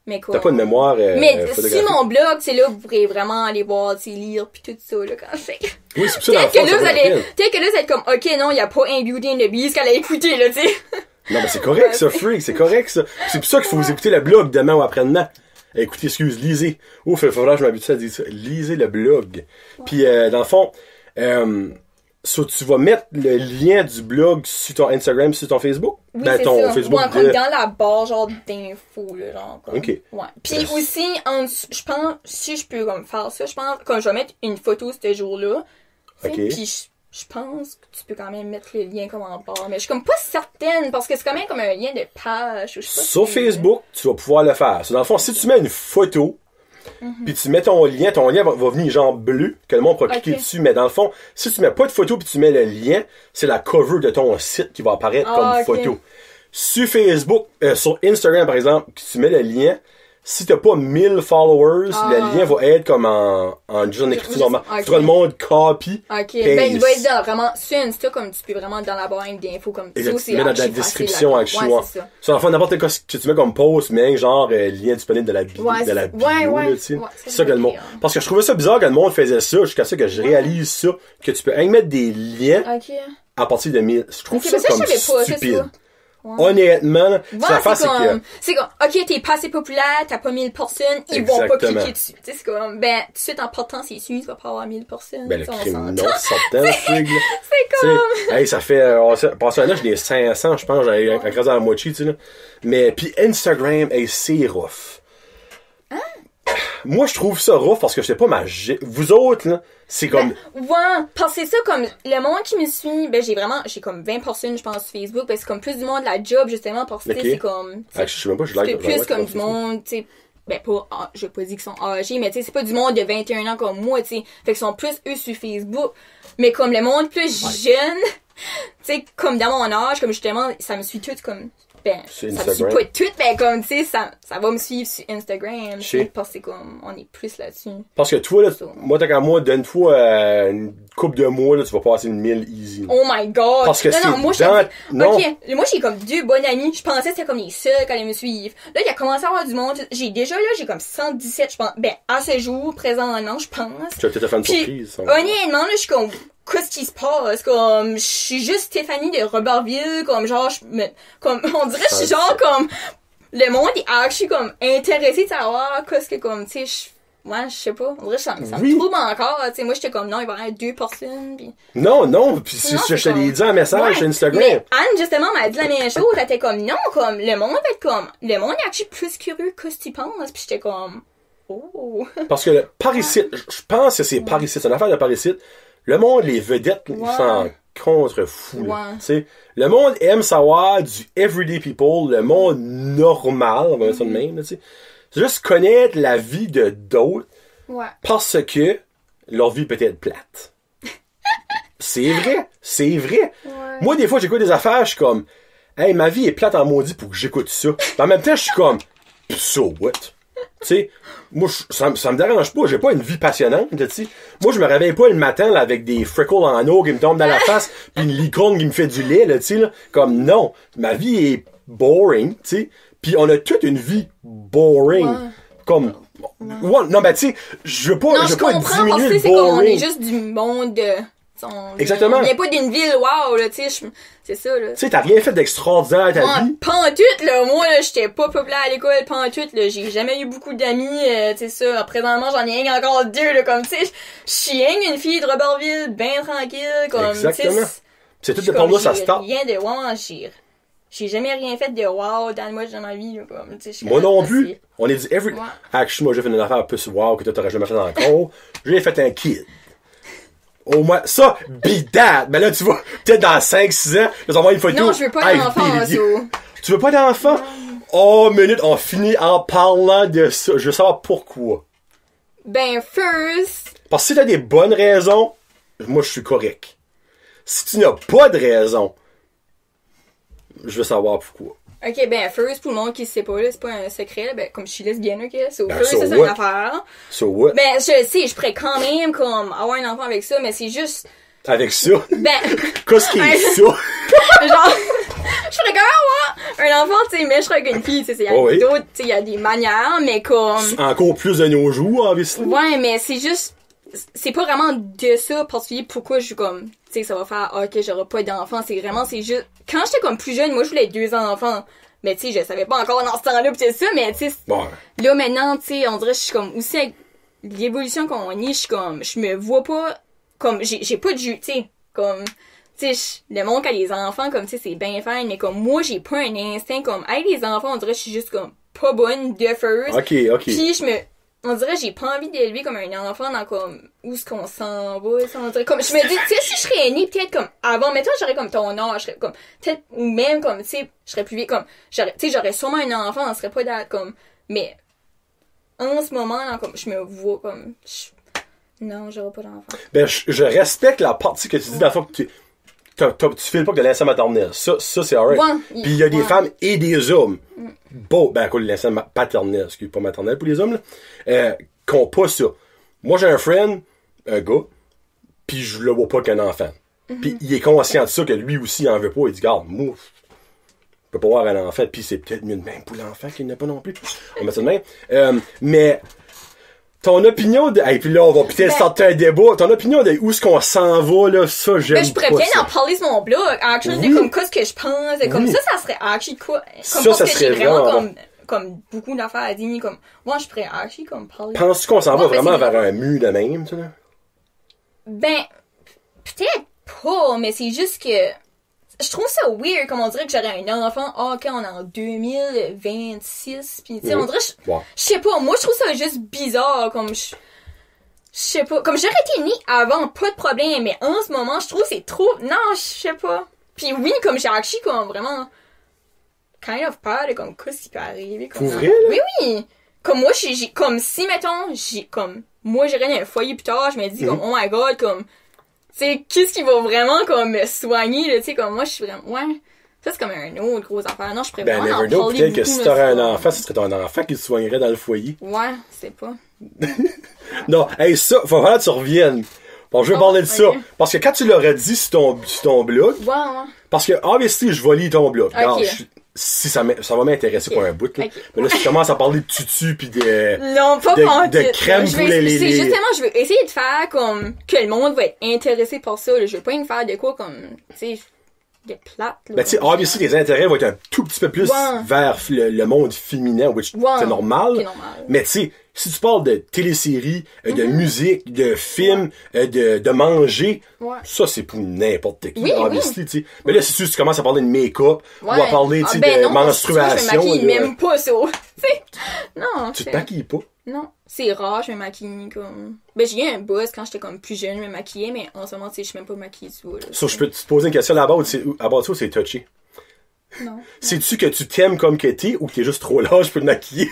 Mais quoi. T'as pas de mémoire Mais photographique. sur mon blog, c'est là, vous pourrez vraiment aller voir, lire, pis tout ça, là, quand c'est. Oui, c'est pour ça dans le Peut-être que fond, là, ça vous vaut la allez, peine. peut-être que là, vous êtes comme, ok, non, y a pas un Beauty and the Beast qu'elle a écouté, là, tu sais. Non, mais c'est correct, ça, freak, c'est correct, ça. C'est pour ça qu'il faut vous écouter le blog demain ou après-demain. Écoutez, lisez. Ouf, il faudra que je m'habitue à dire ça. Lisez le blog. Puis, dans le fond, tu vas mettre le lien du blog sur ton Instagram, sur ton Facebook? Oui, Ben, c'est ton ça. Facebook Ouais, comme dans la barre, genre, d'infos, là, genre, comme. Ok. Ouais. Puis aussi, je pense, si je peux, comme, faire ça, je pense, comme, je vais mettre une photo ce jour-là. Tu sais, Ok. Puis, je pense que tu peux quand même mettre le lien comme en barre. Mais je suis comme pas certaine, parce que c'est quand même comme un lien de page. Ou je sais pas Sur si- Facebook, tu vas pouvoir le faire. So, dans le fond, si tu mets une photo, puis tu mets ton lien va venir genre bleu, que le monde pourra cliquer dessus, mais dans le fond, si tu mets pas de photo puis tu mets le lien, c'est la cover de ton site qui va apparaître comme photo. Sur Facebook, sur Instagram par exemple, tu mets le lien, si t'as pas 1000 followers, le lien va être comme en écriture normale. Tout le monde copie. Ben, il va être vraiment, sur Insta, comme tu peux vraiment dans la barre d'infos, comme tu mets dans la description avec choix. Sur la fin, n'importe quoi que tu mets comme post, mais genre, lien disponible de la bio, là, tu sais. C'est ça que le monde, parce que je trouvais ça bizarre que le monde faisait ça, jusqu'à ça que je réalise ça, que tu peux mettre des liens à partir de 1000. Je trouve ça comme stupide. Honnêtement, c'est comme, ok, t'es pas assez populaire, t'as pas 1000 personnes, ils vont pas cliquer dessus. Tu sais, c'est comme, ben, tout de suite en portant, c'est sûr, tu vas pas avoir 1000 personnes. Ben, le crime, non, certain, c'est comme. Hey, ça fait, passé là, j'ai des 500, je pense, j'ai écrasé à la moitié, tu sais, là. Mais, pis Instagram, hey, c'est rough. Moi, je trouve ça rough parce que je sais pas vous autres, là, c'est comme... parce que c'est ça, comme, le monde qui me suit, ben, j'ai comme 20 personnes, je pense, sur Facebook, ben, c'est comme plus du monde de la job, justement, parce que c'est comme... je sais même pas, c'est plus comme du monde, tu sais, ben, pas, je vais pas dire qu'ils sont âgés, mais tu sais, c'est pas du monde de 21 ans comme moi, tu sais, fait qu'ils sont plus, eux, sur Facebook, mais comme le monde plus jeune, tu sais, comme dans mon âge, comme justement, ça me suit tout, comme... Ben, ça me suit pas tout, mais comme, tu sais, ça va me suivre sur Instagram, parce que c'est comme, on est plus là-dessus. Parce que toi, là, moi, t'as qu'à moi, donne-toi une couple de mois, là, tu vas passer une 1000 easy. Oh my god! Parce que moi, moi, j'ai comme 2 bonnes amies, je pensais que c'était comme les seuls qui allaient me suivre. Là, il a commencé à avoir du monde, j'ai comme 117, je pense, ben, à ce jour, présentement, je pense. Tu vas peut-être faire une surprise. Honnêtement, là, je suis comme, qu'est-ce qui se passe? Comme, je suis juste Stéphanie de Robertville, comme, genre, comme, on dirait, je suis genre, comme, le monde est actually, comme, intéressé de savoir qu'est-ce que, comme, tu sais, je sais pas, on dirait, ça me trouble encore, tu sais, moi, j'étais comme, non, il va y avoir 2 personnes, pis... Non, pis je te l'ai dit en message sur Instagram. Mais Anne, justement, m'a dit la même chose, elle était comme, non, comme, le monde va être comme, le monde est actually plus curieux que ce que tu penses, pis j'étais comme, oh. Parce que le parasite, je pense que c'est parasite, c'est une affaire de parasite. Le monde, les vedettes, ils s'en contre-fous. Tu sais, le monde aime savoir du everyday people, le monde normal, on va dire ça de même, tu sais. Juste connaître la vie de d'autres parce que leur vie peut être plate. C'est vrai. Moi, des fois, j'écoute des affaires, je suis comme, hey, ma vie est plate en maudit pour que j'écoute ça. Mais en même temps, je suis comme, so what? Tu sais, moi, ça me dérange pas, j'ai pas une vie passionnante, tu sais. Moi, je me réveille pas le matin, là, avec des freckles en eau qui me tombent dans la face, pis une licorne qui me fait du lait, là, tu sais, là. Comme, non. Ma vie est boring, tu sais. Pis on a toute une vie boring. Comme, non, ben, tu sais, je veux pas diminuer le boring. C'est comme, on est juste du monde Exactement. On vient pas d'une ville, wow, là, tu sais, c'est ça, là. Tu sais, t'as rien fait d'extraordinaire à ta vie. Pantoute, là, moi, là, j'étais pas populaire à l'école, pantoute, là, j'ai jamais eu beaucoup d'amis, tu sais ça, présentement, j'en ai encore 2, là, comme, tu sais, je suis une fille de Robertville, ben tranquille, comme, tu sais. Exactement. C'est tout de par là, ça start. Rien de j'ai jamais rien fait de wow dans le mois de ma vie, là, comme, tu sais. Moi non plus. On est dit moi, j'ai fait une affaire plus wow que toi, t'aurais jamais fait encore. J'ai fait un kid. Au moins, ça, be that! Mais là, tu vois, peut-être dans 5-6 ans, nous avons une photo. Non, je veux pas d'enfant, ça. Tu veux pas d'enfant? Oh, minute, on finit en parlant de ça. Je veux savoir pourquoi. Ben, first... Parce que si t'as des bonnes raisons, moi, je suis correct. Si tu n'as pas de raison, je veux savoir pourquoi. Ok, ben, first, pour le monde qui sait pas, là, c'est pas un secret, là, ben, comme je suis lesbienne, ok? First, ça, c'est une affaire. So what? Ben, je sais, je pourrais quand même, comme, avoir un enfant avec ça, mais c'est juste... Avec ça? Ben... Qu'est-ce qui est ça? Genre, je pourrais quand même avoir un enfant, tu sais, mais je serais avec une fille, tu sais, il y a d'autres, tu sais, il y a des manières, mais comme... Encore plus de nos jours, obviously. Ouais, mais c'est juste... C'est pas vraiment de ça, particulier, pourquoi je suis comme... Tu sais, ça va faire, ok, j'aurai pas d'enfant, c'est juste... Quand j'étais comme plus jeune, moi, je voulais 2 enfants. Mais tu sais, je savais pas encore dans ce temps-là pis c'est ça, mais tu sais, là maintenant, tu sais, on dirait que je suis comme, aussi avec l'évolution qu'on est, je suis comme, je me vois pas, comme, j'ai pas de jus, tu sais, comme, tu sais, le monde qui a des enfants, comme, tu sais, c'est bien fine, mais comme, moi, j'ai pas un instinct, comme, avec les enfants, on dirait que je suis juste comme, pas bonne de first. Ok. Pis on dirait j'ai pas envie d'élever comme un enfant dans comme où est-ce qu'on s'en va, ça, on dirait comme je me dis tu sais si je serais née peut-être comme avant mais toi j'aurais comme ton âge, je serais comme peut-être ou même comme tu sais je serais plus vieille comme tu sais j'aurais sûrement un enfant, on serait pas comme mais en ce moment, là, comme, je me vois comme, non, j'aurai pas d'enfant. Ben, je respecte la partie que tu dis dans le fond que tu files pas que de l'instinct maternel. Ça, c'est alright. Ouais, puis il y a des femmes et des hommes. Bon, ben, à cause de l'instinct paternel, excuse, pas maternel pour les hommes, là, qui ont pas ça. Moi, j'ai un friend, un gars, puis je le vois pas qu'un enfant. Puis il est conscient de ça, que lui aussi, il en veut pas. Il dit, garde, moi, je peux pas avoir un enfant, puis c'est peut-être mieux de même pour l'enfant qu'il n'a pas non plus. On met ça de même. Mais, ton opinion de... Hey, puis là, on va peut-être sortir un débat. Ton opinion de où est-ce qu'on s'en va, là, ça, j'aime pas. Je pourrais bien en parler sur mon blog. Actually, de comme quoi ce que je pense. Comme ça serait actually quoi. Comme ça, parce ça que serait j'ai vraiment vraiment comme beaucoup d'affaires à dire. Comme, moi, je pourrais actually comme parler. Penses-tu qu'on s'en va Ouais, vraiment vers un mur de même, tu sais? Ben, peut-être pas, mais c'est juste que je trouve ça weird, comme on dirait que j'aurais un enfant, ok, on est en 2026, pis tu sais, on dirait, je sais pas, moi je trouve ça juste bizarre, comme je sais pas, comme j'aurais été née avant, pas de problème, mais en ce moment, je trouve que c'est trop, non, je sais pas. Pis oui, comme j'ai actually comme vraiment kind of peur de comme qu'est-ce qui peut arriver. Comme Pour vrai, là? Oui, oui. Comme moi, j'ai comme si, mettons, comme, moi j'irais dans un foyer plus tard, je me dis comme, oh my god, comme, tu sais, qu'est-ce qui va vraiment, comme, me soigner, là, tu sais, comme, moi, je suis vraiment, ouais. Ça, c'est comme un autre gros affaire. Non, je pourrais Ben, vraiment en never know, parler peut-être que beaucoup, si là, t'aurais un ça. enfant, ce serait ton enfant qui te soignerait dans le foyer. Ouais, c'est pas. Non, hey, ça, faut vraiment que tu reviennes. Bon, je vais parler de ça. ok. Parce que quand tu l'aurais dit sur ton blog, Ouais, ouais. parce que, obviously, je vais lire ton blog. Ok. Alors, si ça va m'intéresser pour un bout, là. Ok. Mais là, si tu commences à parler de tutu pis de... Non, pas pantoute, de là. crème Je pour vais- les... C'est justement, je veux essayer de faire comme que le monde va être intéressé par ça. Là. Je veux pas me faire de quoi comme, tu sais, de plate. Là, Ben, tu sais, comme obviously, tes intérêts vont être un tout petit peu plus Ouais. vers le monde féminin, which Ouais. c'est normal. C'est normal. Mais tu sais, si tu parles de téléséries, de musique, de films, de manger, Ouais. ça, c'est pour n'importe qui, Oui, obviously, tu sais. Mais là, si tu commences à parler de make-up, ou à Ouais. parler, tu sais, ben de non, menstruation, je me maquille là, même pas ça. Tu sais, non. tu te c'est- maquilles pas. Non, c'est rare, je me maquille comme. Ben, j'ai eu un buzz quand j'étais comme plus jeune, je me maquillais, mais en ce moment, tu sais, je suis même pas maquillée du tout. Là, Ça, je peux te poser une question là-bas, à bas de ça, c'est touché. Non. Sais-tu que tu t'aimes comme que t'es ou que t'es juste trop large pour te maquiller?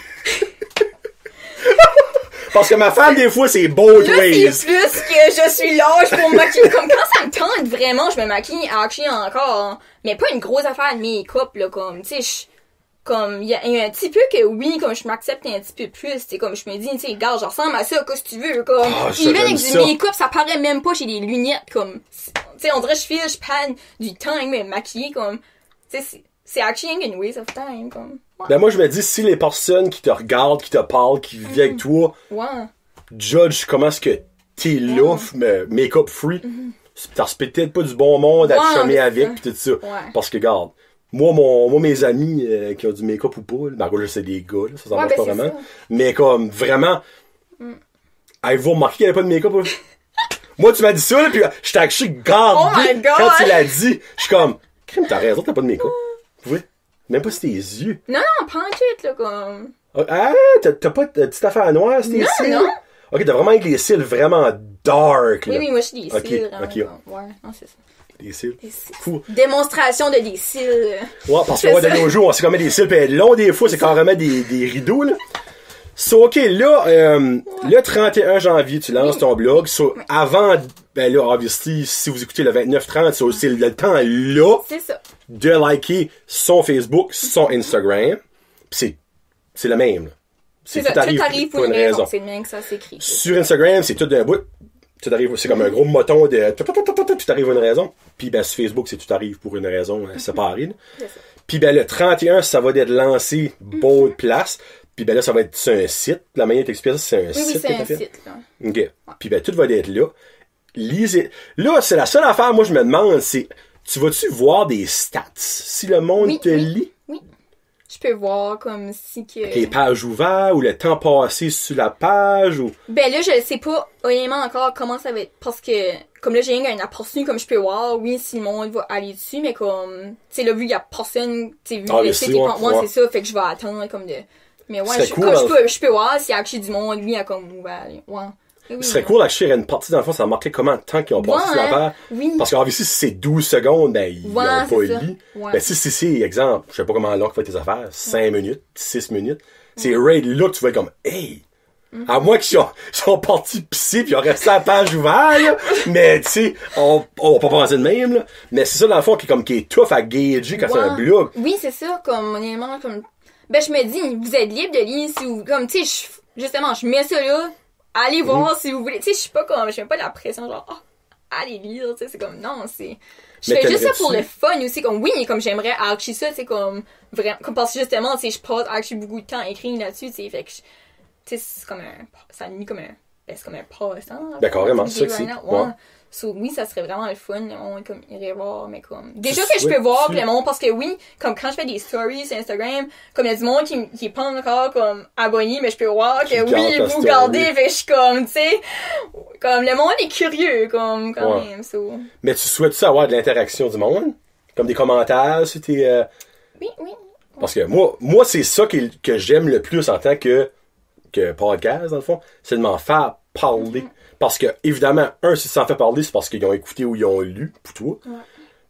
Parce que ma femme, des fois, c'est both Là, ways. c'est plus que je suis lâche pour me maquiller. Comme quand ça me tente vraiment, je me maquille actually encore. Hein. Mais pas une grosse affaire de make-up, là, comme, tu sais, comme, il y a un petit peu que oui, comme je m'accepte un petit peu plus, tu sais, comme je me dis, tu sais, regarde, je ressemble à ça, qu'est-ce que tu veux, comme, Ah, ça, even j'aime avec ça. du make-up, ça paraît même pas, j'ai des lunettes, comme, tu sais, on dirait que je panne du temps à me maquiller, comme, tu sais, c'est actually une waste of time, comme, ouais. Ben moi, je me dis, si les personnes qui te regardent, qui te parlent, qui vivent avec toi, Ouais. judge comment est-ce que t'es là, make-up free, c'est peut-être pas du bon monde à te Ouais, chômer c'est avec, ça. pis tout ça. Ouais. Parce que, regarde, moi, mes amis qui ont du make-up ou pas, ben, gros, je sais des gars, là, ça s'en Ouais, marche ben, pas c'est vraiment. ça. Mais comme, vraiment, avez-vous remarqué qu'il n'y avait pas de make-up? Moi, tu m'as dit ça, là, pis j'étais actually gardé Oh my God! quand tu l'as dit. Je suis comme, crime, t'as raison, t'as pas de make-up. Oui. Même pas sur tes yeux. Non, non, pas en tout, là, comme, Ah, t'as pas de petite affaire noire sur tes Non, cils? non. Ok, t'as vraiment avec les cils vraiment dark, là. oui, moi, je suis des Ok, cils, vraiment, ok. comme, ouais, non, c'est ça. Des cils. Des cils. Fou. Démonstration de des cils. Ouais, parce que C'est ouais, de ça. nos jours, on sait comment des cils peuvent être longs des fois, c'est carrément des rideaux, là. So, ok, là, le 31 janvier, tu lances ton blog. So, avant, ben là, obviously, si vous écoutez le 29-30, so, c'est le temps là C'est ça. de liker son Facebook, son Instagram. Pis c'est le même, là. C'est ça. Tout arrive pour une raison. C'est le même que ça s'écrit. Sur Instagram, c'est tout d'un bout. Tout arrive, c'est comme un gros moton de tout arrive pour une raison. Puis ben sur Facebook, c'est tout arrive pour une raison séparée. Là. C'est ça. Puis ben le 31, ça va être lancé d'autres places. Puis ben là, ça va être sur un site. La manière d'expliquer ça, c'est un Oui, site. oui, c'est que un t'as fait. site, là. OK. Puis ben tout va être là. Lisez. Là, c'est la seule affaire, moi je me demande, c'est tu vas-tu voir des stats si le monde Oui, te oui. lit? Oui. Je peux voir comme si que... Les pages ouvertes ou le temps passé sur la page ou. Ben là, je sais pas honnêtement encore comment ça va être. Parce que, comme là, j'ai un aperçu, comme je peux voir, oui, si le monde va aller dessus, mais comme, tu sais, là, vu qu'il y a personne, tu sais, vu Ah, le mais site si, est ouais, pas moi, ouais. c'est ça, fait que je vais attendre, comme de... Mais ouais, Serait cool, je peux voir s'il y a actually du monde, lui, à comme ouvert. Ouais. Oui, Ce serait ouais. cool d'acheter une partie dans le fond, ça marquait comment de temps qu'ils ont passé sur la Ouais, page. oui. Parce qu'obviously, si c'est 12 secondes, ben, ils Ouais, n'ont c'est pas ça. lu. Ouais. Ben, si c'est, exemple, je sais pas comment long que fait tes affaires, 5 minutes, 6 minutes. C'est raid là que tu vas être comme, hey, À moins qu'ils sont partis pisser pis ils ont resté à la page ouverte, là. Mais, tu sais, on va pas penser de même, là. Mais c'est ça, dans le fond, qui est tough à gager quand c'est un blog. Oui, c'est ça, comme, honnêtement, comme, ben, je me dis, vous êtes libre de lire si vous, comme, tu sais, justement, je mets ça là, allez voir si vous voulez. Tu sais, je suis pas comme, je mets pas de la pression, genre, allez lire, tu sais, c'est comme, non, c'est... Je fais juste ça pour le fun aussi, comme, oui, comme j'aimerais archi ça, tu sais, comme, vraiment, comme, parce que justement, tu sais, je passe archi beaucoup de temps à écrire là-dessus, tu sais, fait que, tu sais, c'est comme ça nuit comme ben, c'est comme un passe-temps. Ben, carrément, c'est ça que c'est. Ouais. So, oui, ça serait vraiment le fun, le monde, comme, irait voir, mais comme, déjà que je peux voir le monde, parce que oui, comme, quand je fais des stories sur Instagram, comme, il y a du monde qui est pas encore, comme, abonné, mais je peux voir que oui, vous regardez, fait je suis comme, tu sais, comme, le monde est curieux, comme, quand même, so. Mais tu souhaites-tu avoir de l'interaction du monde? Comme des commentaires sur tes, Oui. Parce que moi, c'est ça que j'aime le plus en tant que podcast, dans le fond, c'est de m'en faire parler. Parce que, évidemment, si tu t'en fais parler, c'est parce qu'ils ont écouté ou ils ont lu, pour toi. Ouais.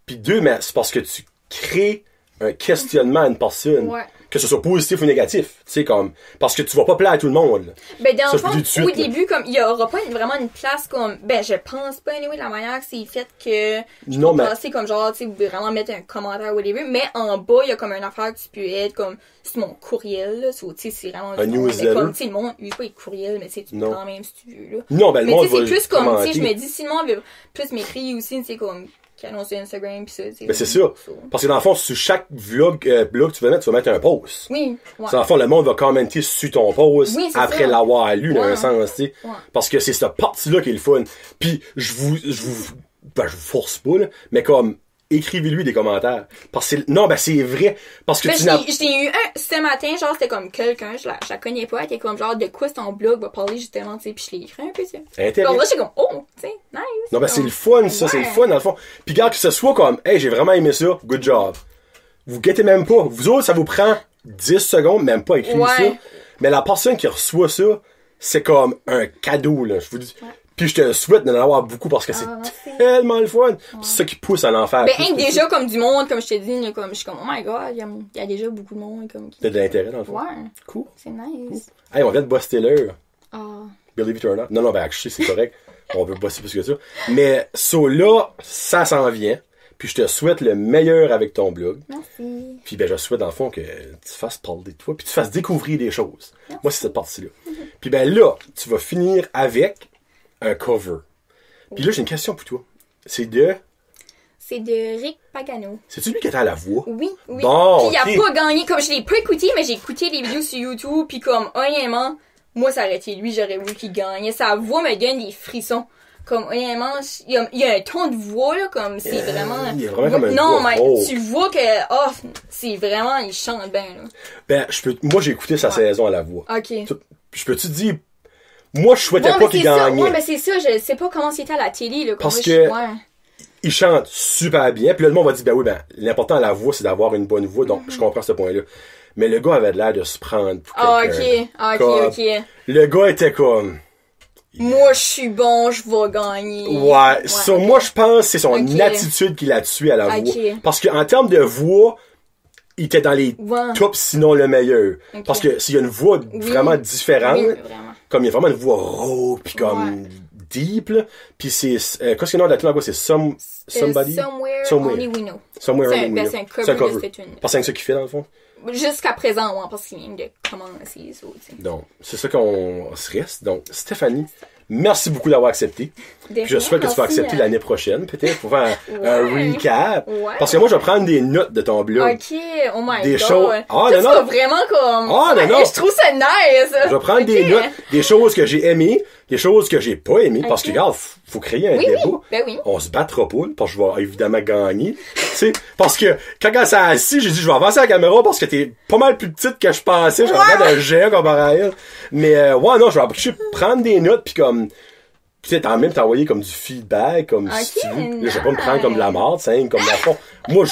Puis deux, mais c'est parce que tu crées un questionnement à une personne. Ouais. Que ce soit positif ou négatif. Tu sais, comme, parce que tu vas pas plaire à tout le monde. Là. Ben, dans le fond, au début, comme, il y aura pas vraiment une place comme, ben, je pense pas, anyway, la manière que c'est fait que, je peux passer comme genre, tu sais, vous pouvez vraiment mettre un commentaire ou whatever, mais en bas, il y a comme une affaire que tu peux être comme, sur mon courriel, là, tu sais, c'est vraiment, un newsletter. Comme, tu sais, le monde, il veut pas les courriels, mais tu sais, tu peux quand même, si tu veux, là. Non, ben, le mais monde tu sais, c'est plus comme, commenter. tu sais, je me dis, si le monde veut plus m'écrire aussi, tu sais, comme, qui annonce sur Instagram pis ça, tu sais. Ben, c'est ça. Parce que dans le fond, sur chaque blog que tu vas mettre, tu vas mettre un post. Oui. Ouais. Dans le fond, le monde va commenter sur ton post après l'avoir lu, dans un sens, tu sais. Ouais. Parce que c'est cette partie-là qui est le fun. Puis, je vous force pas, là, mais comme, écrivez-lui des commentaires. Parce que c'est vrai. Parce que j'ai eu un, ce matin, genre, c'était comme quelqu'un, je la connais pas, elle était comme genre, de quoi ton blog va parler justement, tu sais, pis je l'ai écrit un peu, ça. Intéressant. Là, j'étais comme, oh, tu sais, nice. Non, ben, c'est le fun, ça, c'est le fun, dans le fond. Puis, regarde, que ce soit comme, hey, j'ai vraiment aimé ça, good job. Vous guettez même pas. Vous autres, ça vous prend 10 secondes, même pas à écrire ça. Mais la personne qui reçoit ça, c'est comme un cadeau, là. Je vous dis. Ouais. Puis je te souhaite d'en avoir beaucoup parce que c'est tellement le fun. C'est ça qui pousse à l'enfer. Ben, déjà, comme du monde, comme je te dis, comme, je suis comme, oh my god, il y a déjà beaucoup de monde, comme. T'as de l'intérêt, dans le fond. Ouais. Cool. C'est nice. Cool. Hey, on vient de bosser l'heure. Ah. Believe it or not. Non, ben, je sais, c'est correct. On peut bosser plus que ça. Mais, là, ça s'en vient. Puis je te souhaite le meilleur avec ton blog. Merci. Puis ben je souhaite dans le fond que tu fasses parler de toi, puis tu fasses découvrir des choses. Merci. Moi, c'est cette partie-là. Puis ben là, tu vas finir avec un cover. Puis là, j'ai une question pour toi. C'est de Rick Pagano. C'est-tu lui qui était à la voix? Oui. Bon, puis il a pas gagné, comme je l'ai pas écouté, mais j'ai écouté les vidéos sur YouTube, puis comme, honnêtement, moi, ça aurait été lui, j'aurais voulu qu'il gagne. Sa voix me donne des frissons. Comme, honnêtement, il y a un ton de voix, là, comme, c'est vraiment... Il est vraiment comme un non, voix mais rauque. tu vois que, c'est vraiment, il chante bien, là. Ben, moi, j'ai écouté sa saison à la voix. OK. Je peux-tu dire, moi, je souhaitais pas qu'il gagne. Ouais, mais c'est ça, je sais pas comment c'était à la télé, là. Parce que, il chante super bien, puis là, le monde va dire, ben oui, l'important à la voix, c'est d'avoir une bonne voix, donc je comprends ce point-là. Mais le gars avait l'air de se prendre pour quelqu'un. OK. Le gars était comme... Moi, je suis bon, je vais gagner. Ouais. Sur moi, je pense que c'est son attitude qui l'a tué à la voix. Parce qu'en termes de voix, il était dans les tops, sinon le meilleur. Parce que s'il y a une voix vraiment différente, comme il y a vraiment une voix rauque, puis comme deep, là, puis c'est... qu'est-ce que le nom de la voix? C'est Somebody? Somewhere Only We Know. Somewhere Only We Know. C'est un cover. Parce que c'est ça qu'il fait, dans le fond? Jusqu'à présent, ouais, parce qu'il vient de commencer ça. Donc, c'est ça qu'on se reste. Donc, Stéphanie, merci beaucoup d'avoir accepté. Je souhaite que tu vas accepter l'année prochaine, peut-être, pour faire un recap. Ouais. Parce que moi, je vais prendre des notes de ton blog. OK, oh my god. Des choses. Vraiment comme. Je trouve ça nice. Je vais prendre des notes, des choses que j'ai aimées, des choses que j'ai pas aimées. Parce que, regarde, faut créer un débat. Oui. On se battra pas, parce que je vais évidemment gagner. Tu sais, parce que, quand ça assis, j'ai dit, je vais avancer la caméra parce que t'es pas mal plus petite que je pensais. Je regarde un géant comparé à elle. Mais, je vais prendre des notes, puis comme, tu sais, même t'envoyer comme du feedback, comme si tu veux. Là, je vais pas me prendre comme de la merde, c'est comme dans le fond. Moi,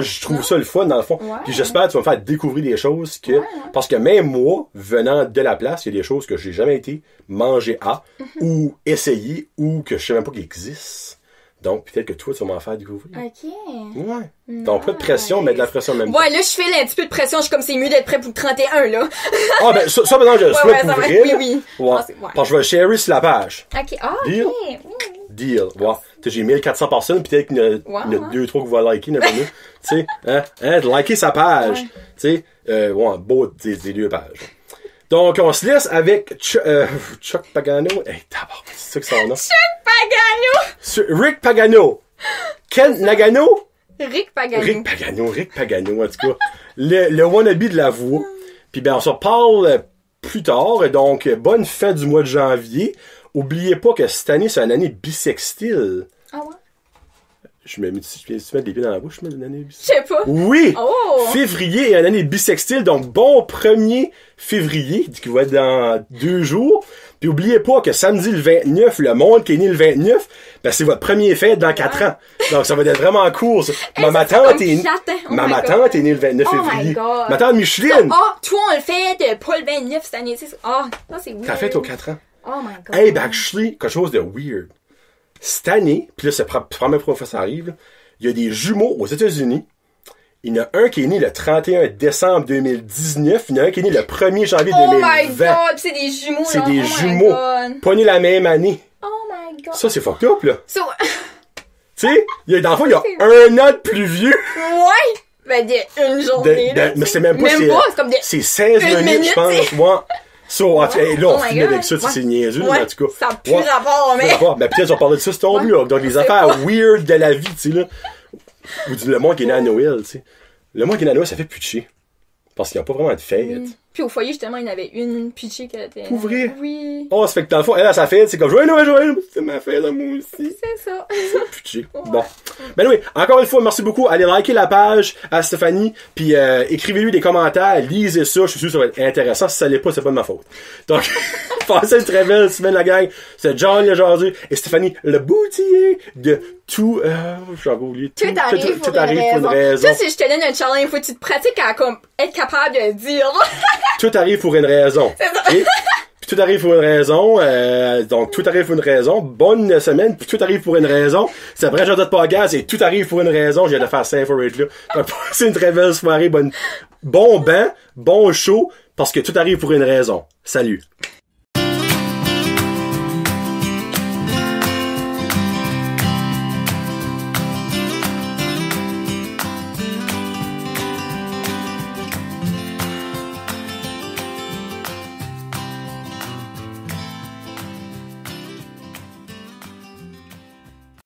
je trouve ça le fun, dans le fond. Puis j'espère que tu vas me faire découvrir des choses que, parce que même moi, venant de la place, il y a des choses que j'ai jamais été manger à, ou essayer, ou que je sais même pas qu'ils existent. Donc, peut-être que toi, tu vas m'en faire découvrir. Ok. Ouais. Donc, pas de pression, mais de la pression en même temps. Ouais, là, je file un petit peu de pression. Je suis comme, c'est mieux d'être prêt pour le 31, là. Ah, ben, ça maintenant, je le souhaite pour ça va. vrai. Oui, oui. Ouais. Ah, ouais. Parce que je vais le sharer sur la page. Ok. Ah, Deal? ok. Deal. Ouais. Tu sais, j'ai 1400 personnes, peut-être qu'il y en a, il y en a 2-3 qui vont liker, tu sais, de liker sa page. Tu sais, ouais, beau, des 2 pages. Donc, on se laisse avec Chuck Pagano. Hey, d'abord, c'est ça que c'est son nom. Chuck Pagano! Rick Pagano. Ken Nagano? Rick Pagano. Rick Pagano, en tout cas. Le wannabe de la voix. Puis ben, on se reparle plus tard. Donc, bonne fin du mois de janvier. Oubliez pas que cette année, c'est une année bisextile. Ah ouais? Je me mets des pieds dans la bouche, je mets une année Je sais pas. Oui! Oh! Février est une année bisextile, donc bon 1er février, qui va être dans 2 jours. Puis oubliez pas que samedi le 29, le monde qui est né le 29, ben c'est votre premier fête dans 4 ans. Donc ça va être vraiment cool, ça. Ma tante est née le 29 février. Ma tante Micheline! Ah, toi on le fait pas le 29 cette année, c'est ça. Ah, ça c'est weird. T'as fait aux 4 ans. Oh my god. Hey, ben actually, quelque chose de weird. Cette année, puis là, c'est la première fois que ça arrive, là, il y a des jumeaux aux États-Unis. Il y en a un qui est né le 31 décembre 2019, il y en a un qui est né le 1er janvier 2020. Oh my god, c'est des jumeaux, c'est là. des oh jumeaux, pas nés la même année. Oh my god. Ça, c'est fucked up, là. So... Tu sais, dans le fond, il y a un an de plus vieux. Ouais! Ben, une journée, là. Mais c'est même pas, c'est comme c'est 16 minutes, je pense. Ouais. So, là, on finit avec ça, c'est niaiseux, ouais, en tout cas. Ça a plus rapport, mais... Mais peut-être on parlait de ça, c'est ton blog. Donc, les affaires weird de la vie, tu sais, là. Ou le monde qui est né à Noël, tu sais. Le monde qui est né à Noël, ça fait plus chier. Parce qu'il n'y a pas vraiment de fête. Oui. Puis au foyer, justement, il y en avait une pitchée qui était... Pour vrai? Oui. Oh, ça fait que dans le fond, elle a sa fête, c'est comme, Joël, c'est ma fête, là, moi aussi. C'est ça. C'est pitché. Bon. Ben oui, encore une fois, merci beaucoup. Allez liker la page à Stéphanie, puis écrivez-lui des commentaires, lisez ça, je suis sûr que ça va être intéressant. Si ça l'est pas, c'est pas de ma faute. Donc, passez une très belle semaine, la gang. C'est John le Jaseux et Stéphanie le boutier de tout... j'ai oublié. Tout arrive pour une raison. Tu sais, si je te donne un challenge, il faut que tu te pratiques à comme, être capable de le dire. Tout arrive pour une raison. C'est ça. Okay? Puis tout arrive pour une raison. Donc, tout arrive pour une raison. Bonne semaine. Puis tout arrive pour une raison. C'est après j'ai pas gaz et tout arrive pour une raison. J'ai de faire 5 for it, là. Donc, c'est une très belle soirée. Bon bain, bon show, parce que tout arrive pour une raison. Salut.